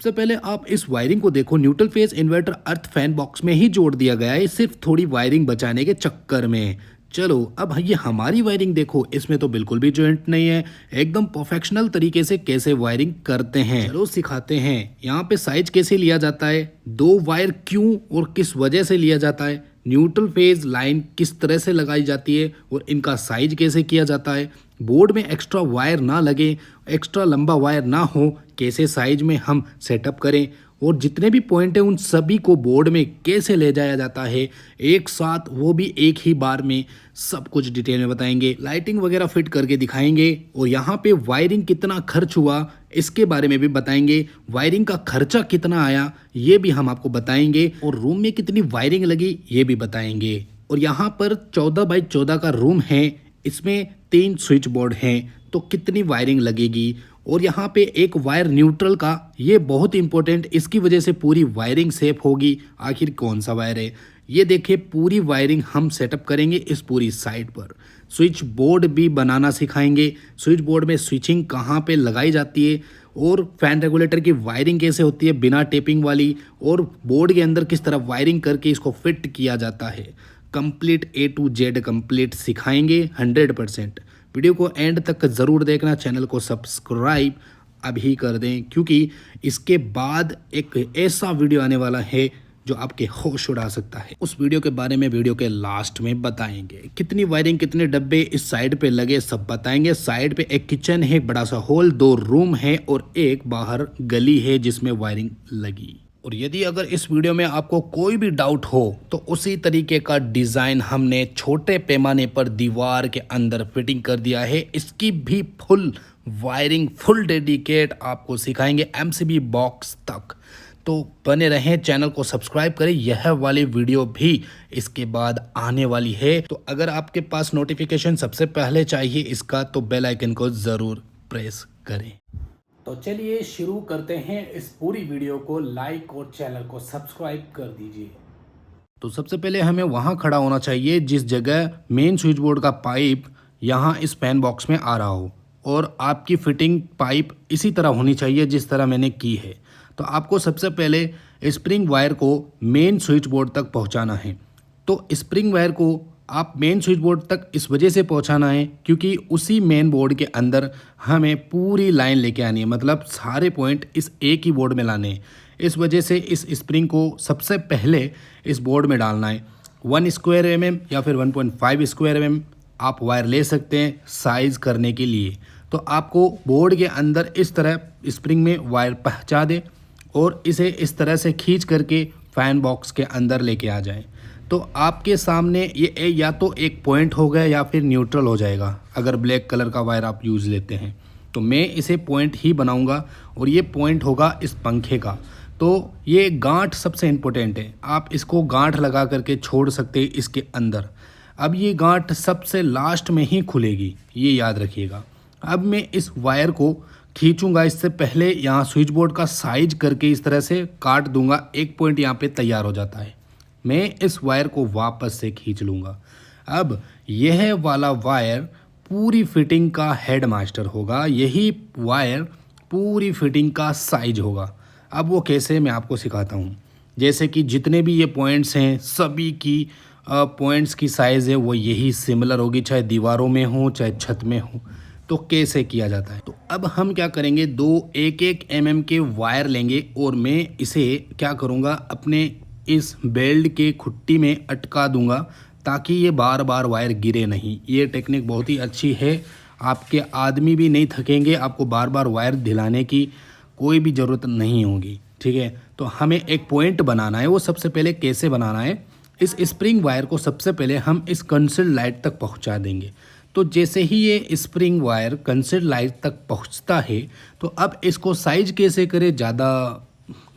सबसे पहले आप इस वायरिंग को देखो, न्यूट्रल फेज इन्वर्टर अर्थ फैन बॉक्स में ही जोड़ दिया गया है, सिर्फ थोड़ी वायरिंग बचाने के चक्कर में। चलो अब ये हमारी वायरिंग देखो, इसमें तो बिल्कुल भी जॉइंट नहीं है, एकदम प्रोफेशनल तरीके से कैसे वायरिंग करते हैं चलो सिखाते हैं। यहाँ पे साइज कैसे लिया जाता है, दो वायर क्यों और किस वजह से लिया जाता है, न्यूट्रल फेज लाइन किस तरह से लगाई जाती है और इनका साइज कैसे किया जाता है, बोर्ड में एक्स्ट्रा वायर ना लगे, एक्स्ट्रा लंबा वायर ना हो, कैसे साइज में हम सेटअप करें, और जितने भी पॉइंट हैं उन सभी को बोर्ड में कैसे ले जाया जाता है एक साथ, वो भी एक ही बार में, सब कुछ डिटेल में बताएंगे। लाइटिंग वगैरह फिट करके दिखाएंगे और यहाँ पे वायरिंग कितना खर्च हुआ इसके बारे में भी बताएंगे, वायरिंग का खर्चा कितना आया ये भी हम आपको बताएंगे, और रूम में कितनी वायरिंग लगी ये भी बताएंगे। और यहाँ पर 14 बाई 14 का रूम है, इसमें 3 स्विच बोर्ड हैं, तो कितनी वायरिंग लगेगी, और यहाँ पे एक वायर न्यूट्रल का, ये बहुत इंपॉर्टेंट, इसकी वजह से पूरी वायरिंग सेफ होगी। आखिर कौन सा वायर है ये देखिए, पूरी वायरिंग हम सेटअप करेंगे इस पूरी साइट पर। स्विच बोर्ड भी बनाना सिखाएंगे, स्विच बोर्ड में स्विचिंग कहाँ पे लगाई जाती है, और फैन रेगुलेटर की वायरिंग कैसे होती है बिना टेपिंग वाली, और बोर्ड के अंदर किस तरह वायरिंग करके इसको फिट किया जाता है। Complete A to Z complete सिखाएंगे 100%। वीडियो को एंड तक ज़रूर देखना, चैनल को सब्सक्राइब अभी कर दें, क्योंकि इसके बाद एक ऐसा वीडियो आने वाला है जो आपके होश उड़ा सकता है। उस वीडियो के बारे में वीडियो के लास्ट में बताएंगे। कितनी वायरिंग, कितने डब्बे इस साइड पे लगे सब बताएंगे। साइड पे एक किचन है, बड़ा सा हॉल, 2 रूम है और एक बाहर गली है जिसमें वायरिंग लगी। और यदि अगर इस वीडियो में आपको कोई भी डाउट हो तो उसी तरीके का डिज़ाइन हमने छोटे पैमाने पर दीवार के अंदर फिटिंग कर दिया है। इसकी भी फुल वायरिंग, फुल डेडिकेट आपको सिखाएंगे MCB बॉक्स तक। तो बने रहें, चैनल को सब्सक्राइब करें, यह वाली वीडियो भी इसके बाद आने वाली है। तो अगर आपके पास नोटिफिकेशन सबसे पहले चाहिए इसका, तो बेल आइकन को ज़रूर प्रेस करें। तो चलिए शुरू करते हैं इस पूरी वीडियो को, लाइक और चैनल को सब्सक्राइब कर दीजिए। तो सबसे पहले हमें वहाँ खड़ा होना चाहिए जिस जगह मेन स्विच बोर्ड का पाइप यहाँ इस फैन बॉक्स में आ रहा हो, और आपकी फिटिंग पाइप इसी तरह होनी चाहिए जिस तरह मैंने की है। तो आपको सबसे पहले स्प्रिंग वायर को मेन स्विच बोर्ड तक पहुँचाना है। तो स्प्रिंग वायर को आप मेन स्विच बोर्ड तक इस वजह से पहुंचाना है क्योंकि उसी मेन बोर्ड के अंदर हमें पूरी लाइन लेके आनी है, मतलब सारे पॉइंट इस एक ही बोर्ड में लाने हैं। इस वजह से इस स्प्रिंग को सबसे पहले इस बोर्ड में डालना है। 1 स्क्वायर mm या फिर 1.5 स्क्वायर mm आप वायर ले सकते हैं साइज़ करने के लिए। तो आपको बोर्ड के अंदर इस तरह स्प्रिंग में वायर पहुँचा दे और इसे इस तरह से खींच करके फैन बॉक्स के अंदर लेके आ जाए। तो आपके सामने ये या तो एक पॉइंट हो गया या फिर न्यूट्रल हो जाएगा अगर ब्लैक कलर का वायर आप यूज़ लेते हैं। तो मैं इसे पॉइंट ही बनाऊंगा और ये पॉइंट होगा इस पंखे का। तो ये गांठ सबसे इम्पोर्टेंट है, आप इसको गांठ लगा करके छोड़ सकते हैं इसके अंदर। अब ये गांठ सबसे लास्ट में ही खुलेगी, ये याद रखिएगा। अब मैं इस वायर को खींचूंगा, इससे पहले यहाँ स्विच बोर्ड का साइज करके इस तरह से काट दूंगा, एक पॉइंट यहाँ पे तैयार हो जाता है। मैं इस वायर को वापस से खींच लूँगा। अब यह वाला वायर पूरी फिटिंग का हेड मास्टर होगा, यही वायर पूरी फिटिंग का साइज होगा। अब वो कैसे मैं आपको सिखाता हूँ। जैसे कि जितने भी ये पॉइंट्स हैं सभी की पॉइंट्स की साइज़ है वो यही सिमिलर होगी, चाहे दीवारों में हो चाहे छत में हो। तो कैसे किया जाता है, तो अब हम क्या करेंगे, 1-1 mm के वायर लेंगे और मैं इसे क्या करूँगा, अपने इस बेल्ट के खुट्टी में अटका दूंगा ताकि ये बार बार वायर गिरे नहीं। ये टेक्निक बहुत ही अच्छी है, आपके आदमी भी नहीं थकेंगे, आपको बार बार वायर दिलाने की कोई भी ज़रूरत नहीं होगी। ठीक है, तो हमें एक पॉइंट बनाना है। वो सबसे पहले कैसे बनाना है, इस स्प्रिंग वायर को सबसे पहले हम इस कंसील्ड लाइट तक पहुंचा देंगे। तो जैसे ही ये स्प्रिंग वायर कंसील्ड लाइट तक पहुंचता है तो अब इसको साइज कैसे करें, ज़्यादा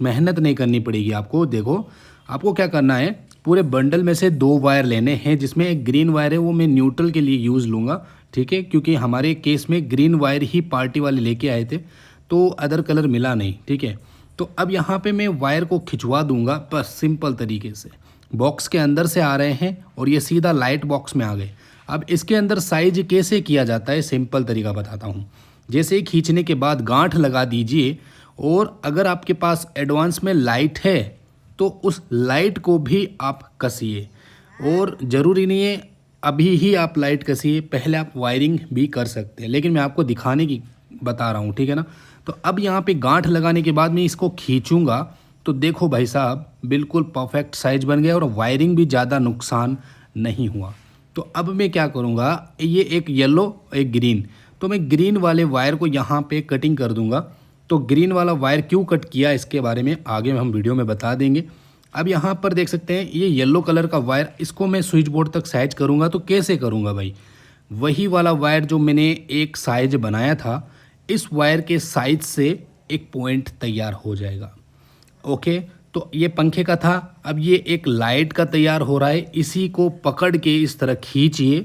मेहनत नहीं करनी पड़ेगी आपको। देखो आपको क्या करना है, पूरे बंडल में से 2 वायर लेने हैं, जिसमें एक ग्रीन वायर है वो मैं न्यूट्रल के लिए यूज़ लूँगा। ठीक है, क्योंकि हमारे केस में ग्रीन वायर ही पार्टी वाले लेके आए थे तो अदर कलर मिला नहीं। ठीक है, तो अब यहाँ पे मैं वायर को खिंचवा दूंगा बस सिंपल तरीके से। बॉक्स के अंदर से आ रहे हैं और ये सीधा लाइट बॉक्स में आ गए। अब इसके अंदर साइज कैसे किया जाता है, सिंपल तरीका बताता हूँ। जैसे ही खींचने के बाद गांठ लगा दीजिए और अगर आपके पास एडवांस में लाइट है तो उस लाइट को भी आप कसिए, और ज़रूरी नहीं है अभी ही आप लाइट कसिए, पहले आप वायरिंग भी कर सकते हैं, लेकिन मैं आपको दिखाने की बता रहा हूँ, ठीक है ना। तो अब यहाँ पे गांठ लगाने के बाद मैं इसको खींचूंगा तो देखो भाई साहब बिल्कुल परफेक्ट साइज बन गया और वायरिंग भी ज़्यादा नुकसान नहीं हुआ। तो अब मैं क्या करूँगा, ये एक येलो एक ग्रीन, तो मैं ग्रीन वाले वायर को यहाँ पे कटिंग कर दूंगा। तो ग्रीन वाला वायर क्यों कट किया इसके बारे में आगे हम वीडियो में बता देंगे। अब यहाँ पर देख सकते हैं ये येलो कलर का वायर, इसको मैं स्विच बोर्ड तक साइज करूँगा। तो कैसे करूँगा भाई, वही वाला वायर जो मैंने एक साइज बनाया था, इस वायर के साइज से एक पॉइंट तैयार हो जाएगा। ओके, तो ये पंखे का था, अब ये एक लाइट का तैयार हो रहा है। इसी को पकड़ के इस तरह खींचिए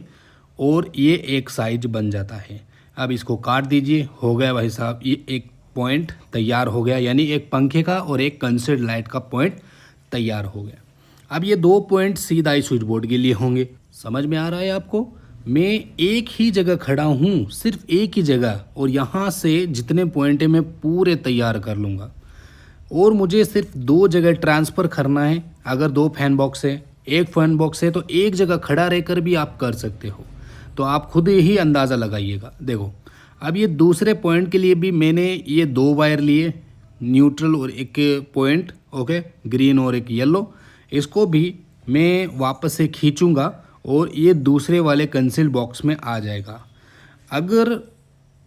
और ये एक साइज बन जाता है। अब इसको काट दीजिए, हो गया भाई साहब, ये एक पॉइंट तैयार हो गया, यानी एक पंखे का और एक कंसर्ट लाइट का पॉइंट तैयार हो गया। अब ये 2 पॉइंट सीधा ही स्विच बोर्ड के लिए होंगे। समझ में आ रहा है आपको, मैं एक ही जगह खड़ा हूँ, सिर्फ एक ही जगह, और यहाँ से जितने पॉइंट है मैं पूरे तैयार कर लूँगा। और मुझे सिर्फ 2 जगह ट्रांसफ़र करना है। अगर 2 फैन बॉक्स है, एक फैन बॉक्स है, तो एक जगह खड़ा रहकर भी आप कर सकते हो। तो आप खुद ही अंदाज़ा लगाइएगा। देखो अब ये दूसरे पॉइंट के लिए भी मैंने ये 2 वायर लिए, न्यूट्रल और एक पॉइंट, ओके, ग्रीन और एक येलो। इसको भी मैं वापस से खींचूंगा और ये दूसरे वाले कंसील बॉक्स में आ जाएगा। अगर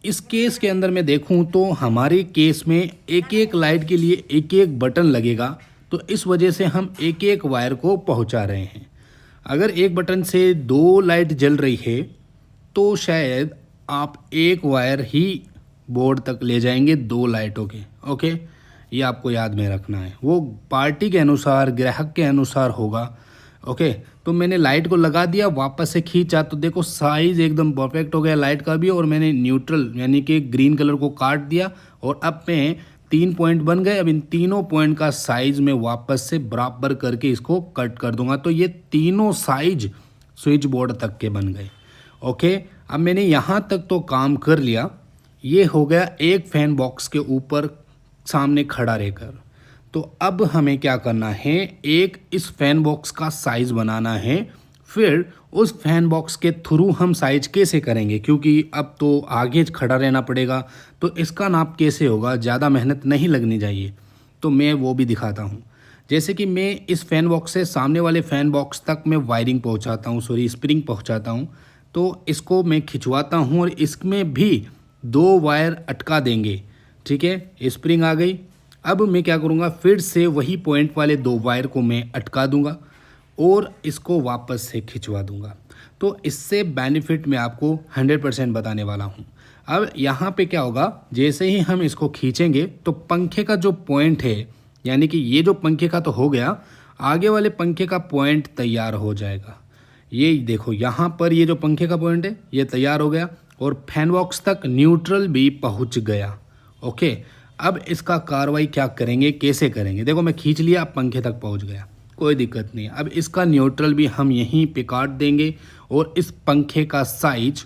इस केस के अंदर मैं देखूं तो हमारे केस में एक एक लाइट के लिए एक एक बटन लगेगा, तो इस वजह से हम एक एक वायर को पहुंचा रहे हैं। अगर एक बटन से 2 लाइट जल रही है तो शायद आप एक वायर ही बोर्ड तक ले जाएंगे 2 लाइटों के। ओके, ये आपको याद में रखना है, वो पार्टी के अनुसार, ग्राहक के अनुसार होगा। ओके, तो मैंने लाइट को लगा दिया, वापस से खींचा तो देखो साइज़ एकदम परफेक्ट हो गया लाइट का भी, और मैंने न्यूट्रल यानी कि ग्रीन कलर को काट दिया और अब मैं 3 पॉइंट बन गए। अब इन तीनों पॉइंट का साइज़ मैं वापस से बराबर करके इसको कट कर दूंगा, तो ये तीनों साइज स्विच बोर्ड तक के बन गए। ओके, अब मैंने यहाँ तक तो काम कर लिया। ये हो गया एक फैन बॉक्स के ऊपर सामने खड़ा रहकर। तो अब हमें क्या करना है, एक इस फैन बॉक्स का साइज़ बनाना है। फिर उस फैन बॉक्स के थ्रू हम साइज कैसे करेंगे, क्योंकि अब तो आगे खड़ा रहना पड़ेगा, तो इसका नाप कैसे होगा, ज़्यादा मेहनत नहीं लगनी चाहिए, तो मैं वो भी दिखाता हूँ। जैसे कि मैं इस फैन बॉक्स से सामने वाले फैन बॉक्स तक मैं वायरिंग पहुँचाता हूँ, सॉरी स्प्रिंग पहुँचाता हूँ। तो इसको मैं खिंचवाता हूँ और इसमें भी 2 वायर अटका देंगे। ठीक है, स्प्रिंग आ गई। अब मैं क्या करूँगा, फिर से वही पॉइंट वाले 2 वायर को मैं अटका दूंगा और इसको वापस से खिंचवा दूंगा। तो इससे बेनिफिट मैं आपको 100% बताने वाला हूँ। अब यहाँ पे क्या होगा, जैसे ही हम इसको खींचेंगे तो पंखे का जो पॉइंट है, यानी कि ये जो पंखे का तो हो गया, आगे वाले पंखे का पॉइंट तैयार हो जाएगा। ये देखो यहाँ पर ये जो पंखे का पॉइंट है ये तैयार हो गया और फैन बॉक्स तक न्यूट्रल भी पहुँच गया। ओके, अब इसका कार्रवाई क्या करेंगे, कैसे करेंगे, देखो मैं खींच लिया, अब पंखे तक पहुंच गया, कोई दिक्कत नहीं। अब इसका न्यूट्रल भी हम यहीं पे काट देंगे और इस पंखे का साइज,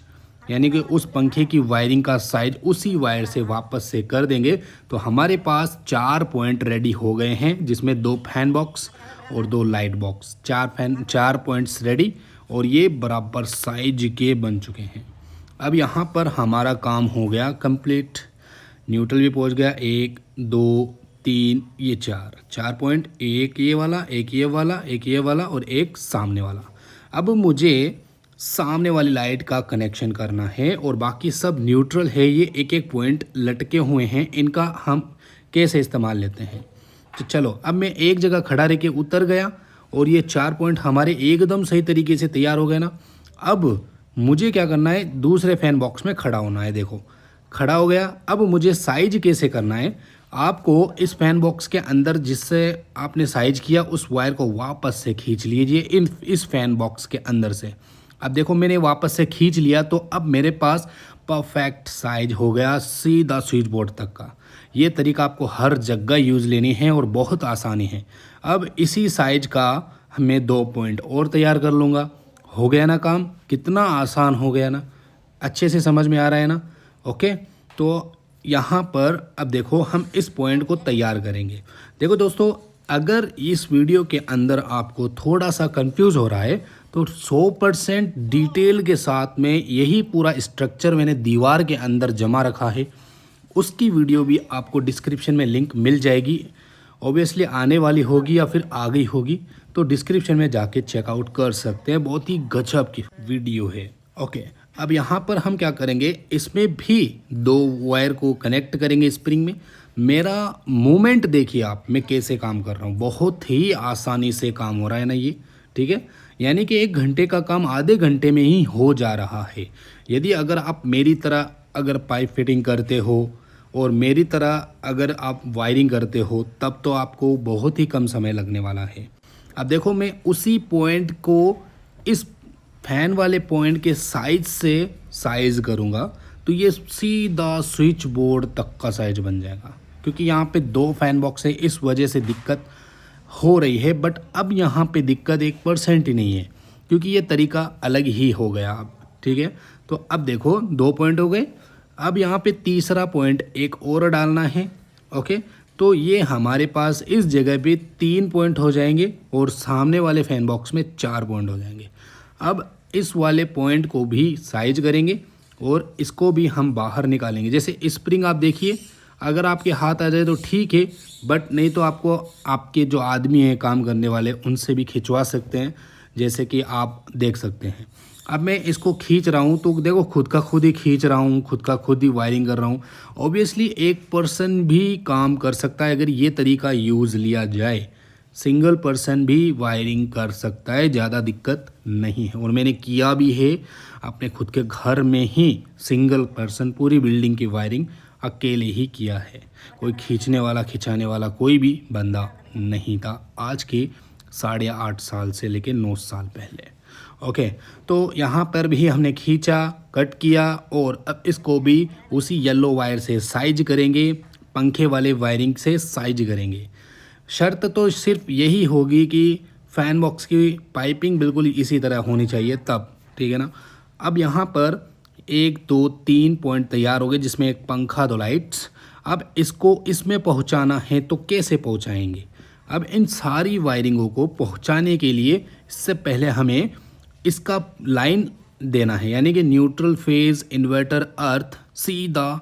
यानी कि उस पंखे की वायरिंग का साइज उसी वायर से वापस से कर देंगे। तो हमारे पास 4 पॉइंट रेडी हो गए हैं, जिसमें 2 फैन बॉक्स और 2 लाइट बॉक्स, 4 पॉइंट्स रेडी, और ये बराबर साइज के बन चुके हैं। अब यहाँ पर हमारा काम हो गया कंप्लीट। न्यूट्रल भी पहुंच गया, 1 2 3, ये 4 पॉइंट, एक ये वाला, एक ये वाला, एक ये वाला और एक सामने वाला। अब मुझे सामने वाली लाइट का कनेक्शन करना है और बाकी सब न्यूट्रल है। ये एक एक पॉइंट लटके हुए हैं, इनका हम कैसे इस्तेमाल लेते हैं। तो चलो, अब मैं एक जगह खड़ा रह के उतर गया और ये 4 पॉइंट हमारे एकदम सही तरीके से तैयार हो गए ना। अब मुझे क्या करना है, दूसरे फैन बॉक्स में खड़ा होना है। देखो खड़ा हो गया। अब मुझे साइज कैसे करना है, आपको इस फैन बॉक्स के अंदर जिससे आपने साइज किया उस वायर को वापस से खींच लीजिए इस फैन बॉक्स के अंदर से। अब देखो मैंने वापस से खींच लिया, तो अब मेरे पास परफेक्ट साइज हो गया सीधा स्विच बोर्ड तक का। ये तरीका आपको हर जगह यूज़ लेनी है और बहुत आसानी है। अब इसी साइज का मैं 2 पॉइंट और तैयार कर लूँगा। हो गया ना काम, कितना आसान हो गया ना, अच्छे से समझ में आ रहा है ना। ओके, तो यहाँ पर अब देखो हम इस पॉइंट को तैयार करेंगे। देखो दोस्तों, अगर इस वीडियो के अंदर आपको थोड़ा सा कंफ्यूज हो रहा है तो 100% डिटेल के साथ में यही पूरा स्ट्रक्चर मैंने दीवार के अंदर जमा रखा है। उसकी वीडियो भी आपको डिस्क्रिप्शन में लिंक मिल जाएगी। ऑब्वियसली आने वाली होगी या फिर आ गई होगी, तो डिस्क्रिप्शन में जाके चेकआउट कर सकते हैं। बहुत ही गजब की वीडियो है। ओके, अब यहाँ पर हम क्या करेंगे, इसमें भी 2 वायर को कनेक्ट करेंगे स्प्रिंग में। मेरा मूवमेंट देखिए आप, मैं कैसे काम कर रहा हूँ, बहुत ही आसानी से काम हो रहा है ना ये, ठीक है। यानी कि 1 घंटे का काम आधे घंटे में ही हो जा रहा है। यदि अगर आप मेरी तरह अगर पाइप फिटिंग करते हो और मेरी तरह अगर आप वायरिंग करते हो, तब तो आपको बहुत ही कम समय लगने वाला है। अब देखो, मैं उसी पॉइंट को इस फैन वाले पॉइंट के साइज से साइज करूँगा, तो ये सीधा स्विच बोर्ड तक का साइज बन जाएगा। क्योंकि यहाँ पे 2 फैन बॉक्स है, इस वजह से दिक्कत हो रही है। बट अब यहाँ पे दिक्कत 1% ही नहीं है, क्योंकि ये तरीका अलग ही हो गया अब, ठीक है। तो अब देखो 2 पॉइंट हो गए। अब यहाँ पे तीसरा पॉइंट एक और डालना है। ओके, तो ये हमारे पास इस जगह पे 3 पॉइंट हो जाएंगे और सामने वाले फैन बॉक्स में 4 पॉइंट हो जाएंगे। अब इस वाले पॉइंट को भी साइज करेंगे और इसको भी हम बाहर निकालेंगे। जैसे स्प्रिंग आप देखिए, अगर आपके हाथ आ जाए तो ठीक है, बट नहीं तो आपको आपके जो आदमी हैं काम करने वाले, उनसे भी खिंचवा सकते हैं, जैसे कि आप देख सकते हैं। अब मैं इसको खींच रहा हूँ तो देखो खुद का खुद ही खींच रहा हूँ, खुद का खुद ही वायरिंग कर रहा हूँ। ऑब्वियसली 1% भी काम कर सकता है अगर ये तरीका यूज़ लिया जाए। सिंगल पर्सन भी वायरिंग कर सकता है, ज़्यादा दिक्कत नहीं है। और मैंने किया भी है अपने खुद के घर में ही, सिंगल पर्सन पूरी बिल्डिंग की वायरिंग अकेले ही किया है। कोई खींचने वाला खिंचाने वाला कोई भी बंदा नहीं था, आज के 8.5 साल से लेके 9 साल पहले। ओके, तो यहाँ पर भी हमने खींचा, कट किया और अब इसको भी उसी येलो वायर से साइज करेंगे, पंखे वाले वायरिंग से साइज करेंगे। शर्त तो सिर्फ यही होगी कि फ़ैन बॉक्स की पाइपिंग बिल्कुल इसी तरह होनी चाहिए तब, ठीक है ना। अब यहाँ पर 1 2 3 पॉइंट तैयार हो गए, जिसमें एक पंखा, 2 लाइट्स। अब इसको इसमें पहुँचाना है तो कैसे पहुँचाएंगे। अब इन सारी वायरिंगों को पहुँचाने के लिए इससे पहले हमें इसका लाइन देना है, यानी कि न्यूट्रल फेज इन्वर्टर अर्थ सीधा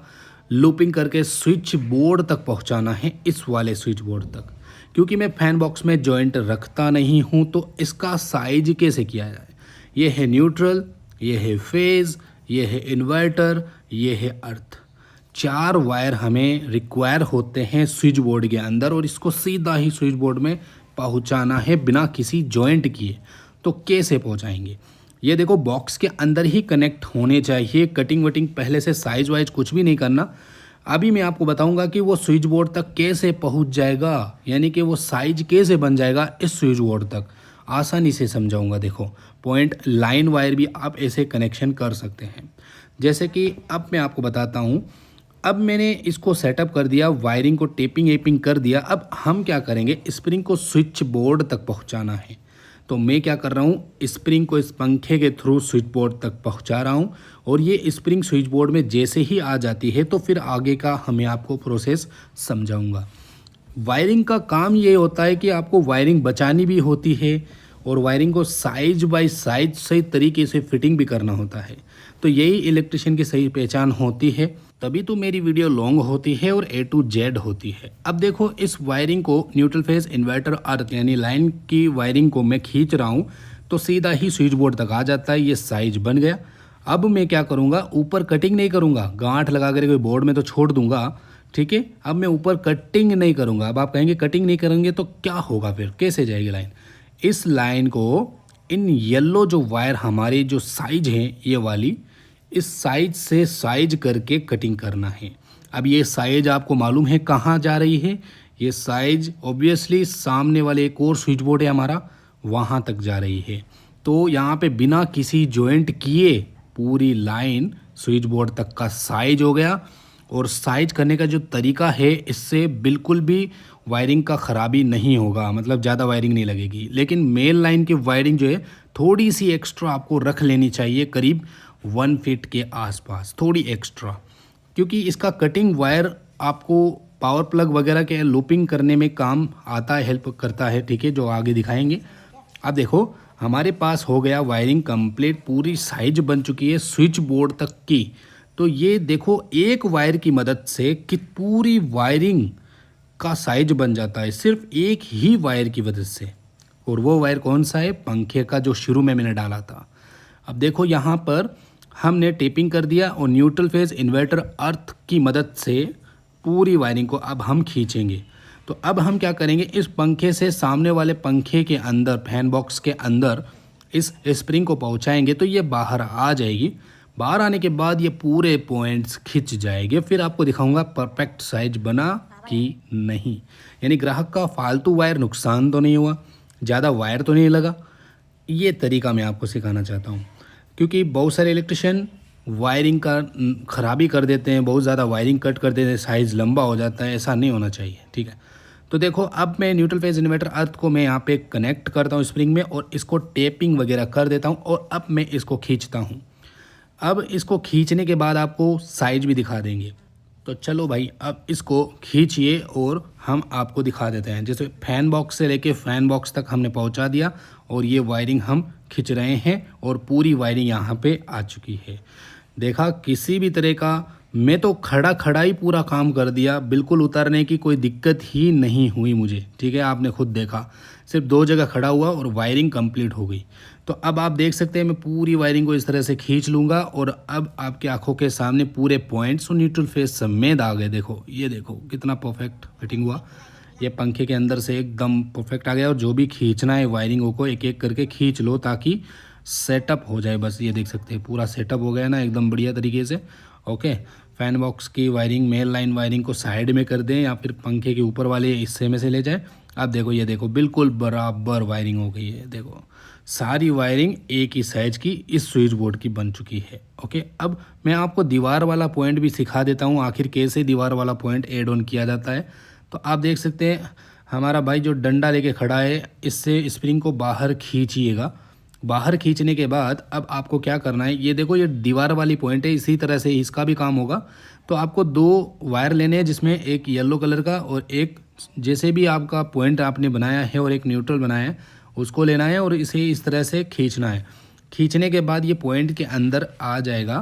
लूपिंग करके स्विच बोर्ड तक पहुंचाना है, इस वाले स्विच बोर्ड तक। क्योंकि मैं फैन बॉक्स में जॉइंट रखता नहीं हूं, तो इसका साइज कैसे किया जाए। ये है न्यूट्रल, ये है फेज, ये है इन्वर्टर, ये है अर्थ। 4 वायर हमें रिक्वायर होते हैं स्विच बोर्ड के अंदर, और इसको सीधा ही स्विच बोर्ड में पहुंचाना है बिना किसी जॉइंट किए। तो कैसे पहुंचाएंगे, ये देखो बॉक्स के अंदर ही कनेक्ट होने चाहिए। कटिंग वटिंग पहले से साइज वाइज कुछ भी नहीं करना। अभी मैं आपको बताऊंगा कि वो स्विच बोर्ड तक कैसे पहुंच जाएगा, यानी कि वो साइज कैसे बन जाएगा इस स्विच बोर्ड तक, आसानी से समझाऊंगा। देखो पॉइंट लाइन वायर भी आप ऐसे कनेक्शन कर सकते हैं। जैसे कि अब मैं आपको बताता हूँ। अब मैंने इसको सेटअप कर दिया, वायरिंग को टेपिंग एपिंग कर दिया। अब हम क्या करेंगे, स्प्रिंग को स्विच बोर्ड तक पहुँचाना है। तो मैं क्या कर रहा हूँ, स्प्रिंग को इस पंखे के थ्रू स्विच बोर्ड तक पहुँचा रहा हूँ, और ये स्प्रिंग स्विच बोर्ड में जैसे ही आ जाती है तो फिर आगे का हमें आपको प्रोसेस समझाऊंगा। वायरिंग का काम ये होता है कि आपको वायरिंग बचानी भी होती है और वायरिंग को साइज बाय साइज सही तरीके से फिटिंग भी करना होता है। तो यही इलेक्ट्रिशियन की सही पहचान होती है, तभी तो मेरी वीडियो लॉन्ग होती है और A to Z होती है। अब देखो इस वायरिंग को न्यूट्रल फेज इन्वर्टर अर्थ यानी लाइन की वायरिंग को मैं खींच रहा हूँ तो सीधा ही स्विच बोर्ड तक आ जाता है। ये साइज बन गया। अब मैं क्या करूँगा, ऊपर कटिंग नहीं करूँगा, गांठ लगा कर कोई बोर्ड में तो छोड़ दूंगा, ठीक है। अब मैं ऊपर कटिंग नहीं करूँगा। अब आप कहेंगे कटिंग नहीं करेंगे तो क्या होगा, फिर कैसे जाएगी लाइन। इस लाइन को इन येलो जो वायर हमारी जो साइज है ये वाली, इस साइज से साइज करके कटिंग करना है। अब ये साइज आपको मालूम है कहाँ जा रही है, ये साइज ऑब्वियसली सामने वाले एक और स्विच बोर्ड है हमारा, वहाँ तक जा रही है। तो यहाँ पे बिना किसी जॉइंट किए पूरी लाइन स्विच बोर्ड तक का साइज हो गया। और साइज करने का जो तरीका है, इससे बिल्कुल भी वायरिंग का ख़राबी नहीं होगा, मतलब ज़्यादा वायरिंग नहीं लगेगी। लेकिन मेन लाइन की वायरिंग जो है थोड़ी सी एक्स्ट्रा आपको रख लेनी चाहिए, करीब 1 फीट के आसपास थोड़ी एक्स्ट्रा। क्योंकि इसका कटिंग वायर आपको पावर प्लग वगैरह के लूपिंग करने में काम आता है, हेल्प करता है, ठीक है, जो आगे दिखाएंगे। अब देखो हमारे पास हो गया वायरिंग कंप्लीट, पूरी साइज बन चुकी है स्विच बोर्ड तक की। तो ये देखो एक वायर की मदद से कि पूरी वायरिंग का साइज बन जाता है सिर्फ एक ही वायर की वजह से। और वो वायर कौन सा है? पंखे का, जो शुरू में मैंने डाला था। अब देखो यहाँ पर हमने टेपिंग कर दिया और न्यूट्रल फेज इन्वर्टर अर्थ की मदद से पूरी वायरिंग को अब हम खींचेंगे। तो अब हम क्या करेंगे, इस पंखे से सामने वाले पंखे के अंदर, फैन बॉक्स के अंदर इस स्प्रिंग को पहुंचाएंगे तो ये बाहर आ जाएगी। बाहर आने के बाद ये पूरे पॉइंट्स खिंच जाएंगे। फिर आपको दिखाऊंगा परफेक्ट साइज बना कि नहीं, यानी ग्राहक का फालतू वायर नुकसान तो नहीं हुआ, ज़्यादा वायर तो नहीं लगा। ये तरीका मैं आपको सिखाना चाहता हूँ, क्योंकि बहुत सारे इलेक्ट्रिशियन वायरिंग का ख़राबी कर देते हैं, बहुत ज़्यादा वायरिंग कट कर देते हैं, साइज़ लंबा हो जाता है। ऐसा नहीं होना चाहिए, ठीक है। तो देखो अब मैं न्यूट्रल फेज इन्वर्टर अर्थ को मैं यहाँ पे कनेक्ट करता हूँ स्प्रिंग में और इसको टेपिंग वगैरह कर देता हूँ और अब मैं इसको खींचता हूँ। अब इसको खींचने के बाद आपको साइज भी दिखा देंगे। तो चलो भाई अब इसको खींचिए और हम आपको दिखा देते हैं। जैसे फैन बॉक्स से लेके फैन बॉक्स तक हमने पहुंचा दिया और ये वायरिंग हम खींच रहे हैं और पूरी वायरिंग यहाँ पे आ चुकी है। देखा, किसी भी तरह का, मैं तो खड़ा खड़ा ही पूरा काम कर दिया, बिल्कुल उतारने की कोई दिक्कत ही नहीं हुई मुझे, ठीक है। आपने खुद देखा, सिर्फ 2 जगह खड़ा हुआ और वायरिंग कंप्लीट हो गई। तो अब आप देख सकते हैं मैं पूरी वायरिंग को इस तरह से खींच लूँगा और अब आपके आंखों के सामने पूरे पॉइंट्स और न्यूट्रल फेज समेत आ गए। देखो, ये देखो कितना परफेक्ट फिटिंग हुआ। ये पंखे के अंदर से एकदम परफेक्ट आ गया और जो भी खींचना है वायरिंगों को एक एक करके खींच लो ताकि सेटअप हो जाए। बस ये देख सकते हैं पूरा सेटअप हो गया ना एकदम बढ़िया तरीके से। ओके, फैन बॉक्स की वायरिंग, मेल लाइन वायरिंग को साइड में कर दें या फिर पंखे के ऊपर वाले हिस्से में से ले जाएं। अब देखो, ये देखो बिल्कुल बराबर वायरिंग हो गई है। देखो सारी वायरिंग एक ही साइज की इस स्विच बोर्ड की बन चुकी है। ओके, अब मैं आपको दीवार वाला पॉइंट भी सिखा देता हूँ, आखिर कैसे दीवार वाला पॉइंट एड ऑन किया जाता है। तो आप देख सकते हैं हमारा भाई जो डंडा लेके खड़ा है, इससे स्प्रिंग को बाहर खींचिएगा। बाहर खींचने के बाद अब आपको क्या करना है, ये देखो ये दीवार वाली पॉइंट है, इसी तरह से इसका भी काम होगा। तो आपको 2 वायर लेने हैं, जिसमें एक येलो कलर का और एक जैसे भी आपका पॉइंट आपने बनाया है और एक न्यूट्रल बनाया है उसको लेना है और इसे इस तरह से खींचना है। खींचने के बाद ये पॉइंट के अंदर आ जाएगा।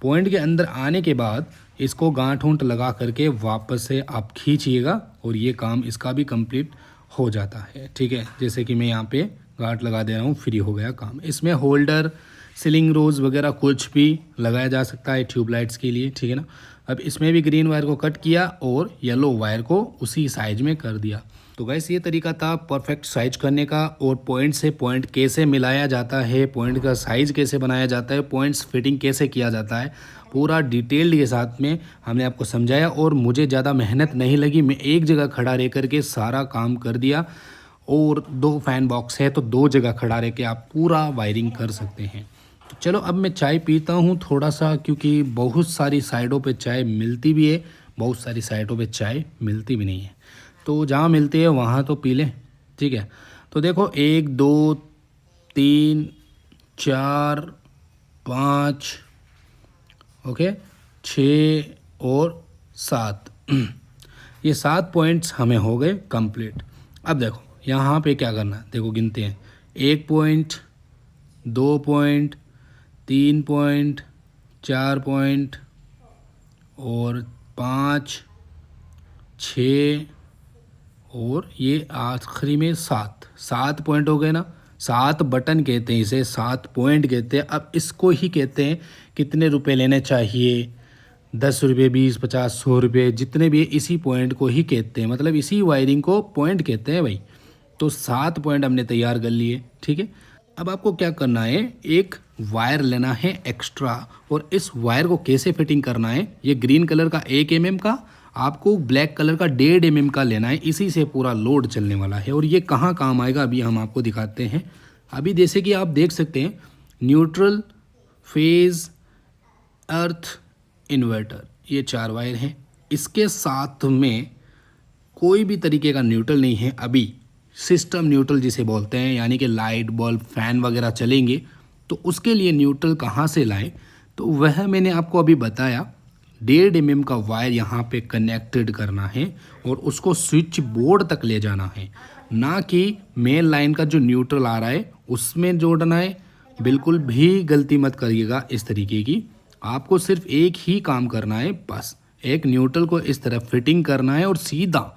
पॉइंट के अंदर आने के बाद इसको गांठ ऊंठ लगा करके वापस से आप खींचिएगा और ये काम इसका भी कंप्लीट हो जाता है, ठीक है। जैसे कि मैं यहाँ पे गांठ लगा दे रहा हूँ, फ्री हो गया काम। इसमें होल्डर, सीलिंग रोज वगैरह कुछ भी लगाया जा सकता है ट्यूबलाइट्स के लिए, ठीक है ना। अब इसमें भी ग्रीन वायर को कट किया और येलो वायर को उसी साइज में कर दिया। तो गैस ये तरीका था परफेक्ट साइज करने का और पॉइंट से पॉइंट कैसे मिलाया जाता है, पॉइंट का साइज कैसे बनाया जाता है, पॉइंट्स फिटिंग कैसे किया जाता है, पूरा डिटेल्ड के साथ में हमने आपको समझाया। और मुझे ज़्यादा मेहनत नहीं लगी, मैं एक जगह खड़ा रह करके सारा काम कर दिया। और 2 फैन बॉक्स है तो 2 जगह खड़ा रह के आप पूरा वायरिंग कर सकते हैं। तो चलो अब मैं चाय पीता हूँ थोड़ा सा, क्योंकि बहुत सारी साइडों पे चाय मिलती भी है, बहुत सारी साइडों पे चाय मिलती भी नहीं है। तो जहाँ मिलती है वहाँ तो पी लें, ठीक है। तो देखो 1 2 3 4 5, ओके, 6 और 7 ये 7 पॉइंट्स हमें हो गए कंप्लीट। अब देखो यहाँ पे क्या करना है, देखो गिनते हैं 1 पॉइंट, 2 पॉइंट, 3 पॉइंट, 4 पॉइंट और 5, 6 और ये आखिरी में 7 पॉइंट हो गए ना। 7 बटन कहते हैं इसे, 7 पॉइंट कहते हैं। अब इसको ही कहते हैं कितने रुपए लेने चाहिए, 10 रुपये, 20, 50, 100 रुपये, जितने भी इसी पॉइंट को ही कहते हैं, मतलब इसी वायरिंग को पॉइंट कहते हैं भाई। तो 7 पॉइंट हमने तैयार कर लिए, ठीक है। अब आपको क्या करना है, एक वायर लेना है एक्स्ट्रा और इस वायर को कैसे फिटिंग करना है, ये ग्रीन कलर का 1 mm का, आपको ब्लैक कलर का 1.5 mm का लेना है। इसी से पूरा लोड चलने वाला है और ये कहाँ काम आएगा अभी हम आपको दिखाते हैं। अभी जैसे कि आप देख सकते हैं न्यूट्रल, फेज, अर्थ, इन्वर्टर, ये 4 वायर हैं। इसके साथ में कोई भी तरीके का न्यूट्रल नहीं है अभी, सिस्टम न्यूट्रल जिसे बोलते हैं, यानी कि लाइट बल्ब फैन वगैरह चलेंगे। तो उसके लिए न्यूट्रल कहाँ से लाएं, तो वह मैंने आपको अभी बताया। 1.5 mm का वायर यहाँ पे कनेक्टेड करना है और उसको स्विच बोर्ड तक ले जाना है, ना कि मेन लाइन का जो न्यूट्रल आ रहा है उसमें जोड़ना है। बिल्कुल भी गलती मत करिएगा इस तरीके की। आपको सिर्फ एक ही काम करना है, बस एक न्यूट्रल को इस तरह फिटिंग करना है और सीधा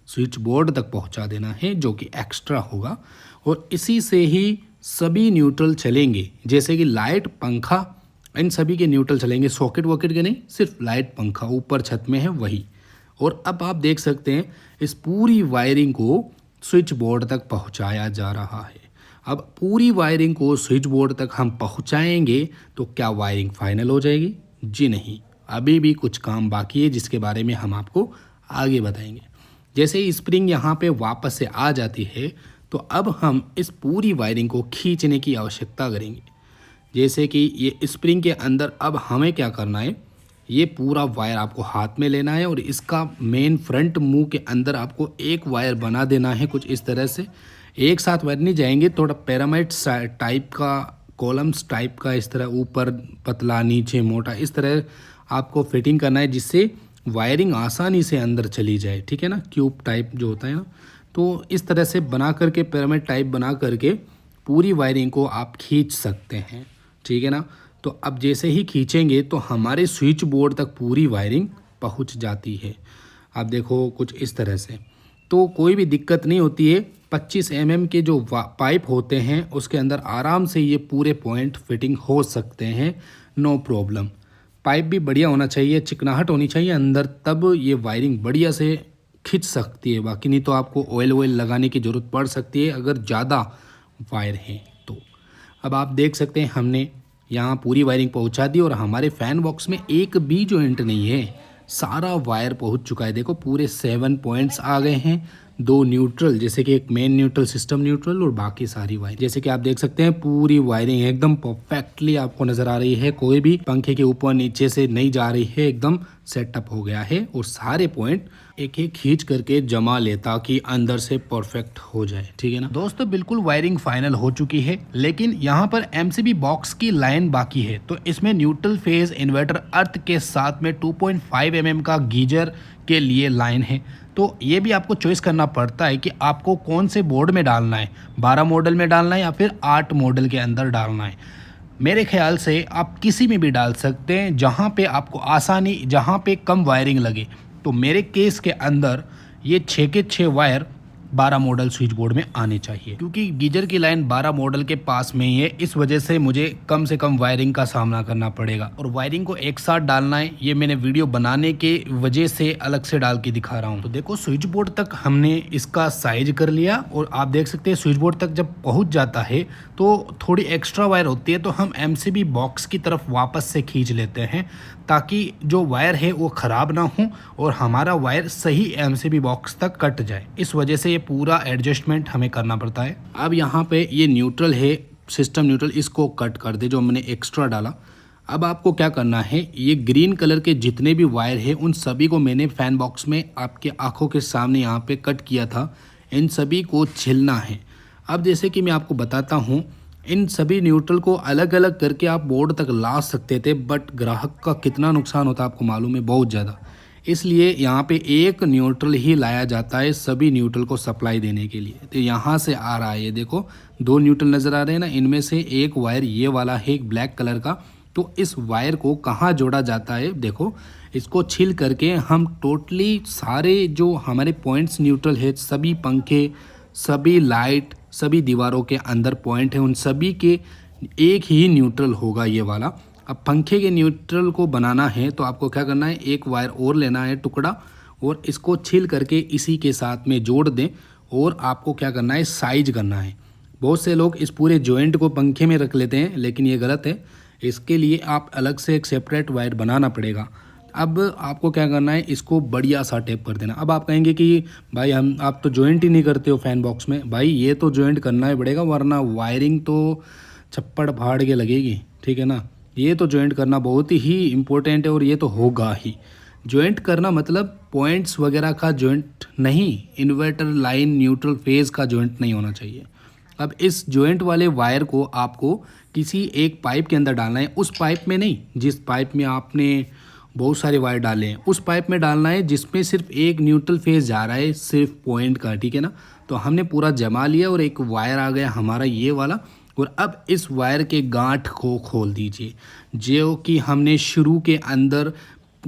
स्विच बोर्ड तक पहुंचा देना है, जो कि एक्स्ट्रा होगा। और इसी से ही सभी न्यूट्रल चलेंगे, जैसे कि लाइट, पंखा, इन सभी के न्यूट्रल चलेंगे। सॉकेट वॉकेट के नहीं, सिर्फ लाइट पंखा ऊपर छत में है वही। और अब आप देख सकते हैं इस पूरी वायरिंग को स्विच बोर्ड तक पहुंचाया जा रहा है। अब पूरी वायरिंग को स्विच बोर्ड तक हम पहुंचाएंगे तो क्या वायरिंग फाइनल हो जाएगी? जी नहीं, अभी भी कुछ काम बाकी है जिसके बारे में हम आपको आगे बताएंगे। जैसे ही स्प्रिंग यहाँ पे वापस से आ जाती है तो अब हम इस पूरी वायरिंग को खींचने की आवश्यकता करेंगे। जैसे कि ये स्प्रिंग के अंदर अब हमें क्या करना है, ये पूरा वायर आपको हाथ में लेना है और इसका मेन फ्रंट मुंह के अंदर आपको एक वायर बना देना है कुछ इस तरह से। एक साथ वायर नहीं जाएंगे, थोड़ा पिरामिड टाइप का, कॉलम्स टाइप का, इस तरह ऊपर पतला नीचे मोटा, इस तरह आपको फिटिंग करना है जिससे वायरिंग आसानी से अंदर चली जाए। ठीक है ना, क्यूब टाइप जो होता है ना, तो इस तरह से बना करके, पिरामिड टाइप बना करके पूरी वायरिंग को आप खींच सकते हैं। ठीक है ना, तो अब जैसे ही खींचेंगे तो हमारे स्विच बोर्ड तक पूरी वायरिंग पहुंच जाती है। आप देखो कुछ इस तरह से, तो कोई भी दिक्कत नहीं होती है। 25 mm के जो पाइप होते हैं उसके अंदर आराम से ये पूरे पॉइंट फिटिंग हो सकते हैं, नो प्रॉब्लम। पाइप भी बढ़िया होना चाहिए, चिकनाहट होनी चाहिए अंदर, तब ये वायरिंग बढ़िया से खिंच सकती है। बाकी नहीं तो आपको ऑयल लगाने की ज़रूरत पड़ सकती है अगर ज़्यादा वायर है तो। अब आप देख सकते हैं हमने यहाँ पूरी वायरिंग पहुँचा दी और हमारे फ़ैन बॉक्स में एक भी जॉइंट नहीं है, सारा वायर पहुँच चुका है। देखो पूरे 7 पॉइंट्स आ गए हैं, 2 न्यूट्रल, जैसे कि एक मेन न्यूट्रल, सिस्टम न्यूट्रल, और बाकी सारी वायर। जैसे कि आप देख सकते हैं पूरी वायरिंग एकदम परफेक्टली आपको नज़र आ रही है, कोई भी पंखे के ऊपर नीचे से नहीं जा रही है, एकदम सेटअप हो गया है। और सारे पॉइंट एक एक खींच करके जमा ले ताकि अंदर से परफेक्ट हो जाए। ठीक है ना दोस्तों, बिल्कुल वायरिंग फाइनल हो चुकी है, लेकिन यहाँ पर एमसीबी बॉक्स की लाइन बाकी है। तो इसमें न्यूट्रल फेज इन्वर्टर अर्थ के साथ में 2.5 mm का गीजर के लिए लाइन है। तो ये भी आपको चॉइस करना पड़ता है कि आपको कौन से बोर्ड में डालना है, 12 मॉडल में डालना है या फिर 8 मॉडल के अंदर डालना है। मेरे ख्याल से आप किसी में भी डाल सकते हैं जहाँ पे आपको आसानी, जहाँ पे कम वायरिंग लगे। तो मेरे केस के अंदर ये 6 के 6 वायर 12 मॉडल स्विच बोर्ड में आने चाहिए, क्योंकि गीजर की लाइन 12 मॉडल के पास में ही है। इस वजह से मुझे कम से कम वायरिंग का सामना करना पड़ेगा। और वायरिंग को एक साथ डालना है, ये मैंने वीडियो बनाने के वजह से अलग से डाल के दिखा रहा हूँ। तो देखो स्विच बोर्ड तक हमने इसका साइज कर लिया और आप देख सकते हैं स्विच बोर्ड तक जब पहुँच जाता है तो थोड़ी एक्स्ट्रा वायर होती है, तो हम एमसीबी बॉक्स की तरफ वापस से खींच लेते हैं ताकि जो वायर है वो ख़राब ना हो और हमारा वायर सही एमसीबी बॉक्स तक कट जाए। इस वजह से ये पूरा एडजस्टमेंट हमें करना पड़ता है। अब यहाँ पे ये न्यूट्रल है, सिस्टम न्यूट्रल, इसको कट कर दे जो हमने एक्स्ट्रा डाला। अब आपको क्या करना है, ये ग्रीन कलर के जितने भी वायर है उन सभी को मैंने फ़ैन बॉक्स में आपके आँखों के सामने यहाँ पे कट किया था, इन सभी को छिलना है। अब जैसे कि मैं आपको बताता हूँ, इन सभी न्यूट्रल को अलग अलग करके आप बोर्ड तक ला सकते थे, बट ग्राहक का कितना नुकसान होता है आपको मालूम है, बहुत ज़्यादा। इसलिए यहाँ पे एक न्यूट्रल ही लाया जाता है सभी न्यूट्रल को सप्लाई देने के लिए। तो यहाँ से आ रहा है, ये देखो 2 न्यूट्रल नज़र आ रहे हैं ना, इनमें से एक वायर ये वाला है, एक ब्लैक कलर का। तो इस वायर को कहाँ जोड़ा जाता है, देखो इसको छिल करके हम टोटली सारे जो हमारे पॉइंट्स न्यूट्रल है, सभी पंखे, सभी लाइट, सभी दीवारों के अंदर पॉइंट है, उन सभी के एक ही न्यूट्रल होगा ये वाला। अब पंखे के न्यूट्रल को बनाना है तो आपको क्या करना है, एक वायर और लेना है टुकड़ा और इसको छील करके इसी के साथ में जोड़ दें। और आपको क्या करना है, साइज करना है। बहुत से लोग इस पूरे जॉइंट को पंखे में रख लेते हैं, लेकिन ये गलत है। इसके लिए आप अलग से एक सेपरेट वायर बनाना पड़ेगा। अब आपको क्या करना है, इसको बढ़िया सा टेप कर देना। अब आप कहेंगे कि भाई आप तो जॉइंट ही नहीं करते हो फ़ैन बॉक्स में। भाई ये तो जॉइंट करना ही पड़ेगा, वरना वायरिंग तो छप्पड़ फाड़ के लगेगी। ठीक है ना, ये तो जॉइंट करना बहुत ही इम्पोर्टेंट है और ये तो होगा ही। जॉइंट करना मतलब पॉइंट्स वगैरह का जॉइंट नहीं, इन्वर्टर लाइन न्यूट्रल फेज़ का जॉइंट नहीं होना चाहिए। अब इस जॉइंट वाले वायर को आपको किसी एक पाइप के अंदर डालना है, उस पाइप में नहीं जिस पाइप में आपने बहुत सारे वायर डाले हैं, उस पाइप में डालना है जिसमें सिर्फ एक न्यूट्रल फेज जा रहा है, सिर्फ पॉइंट का, ठीक है ना। तो हमने पूरा जमा लिया और एक वायर आ गया हमारा ये वाला। और अब इस वायर के गांठ को खोल दीजिए, जो कि हमने शुरू के अंदर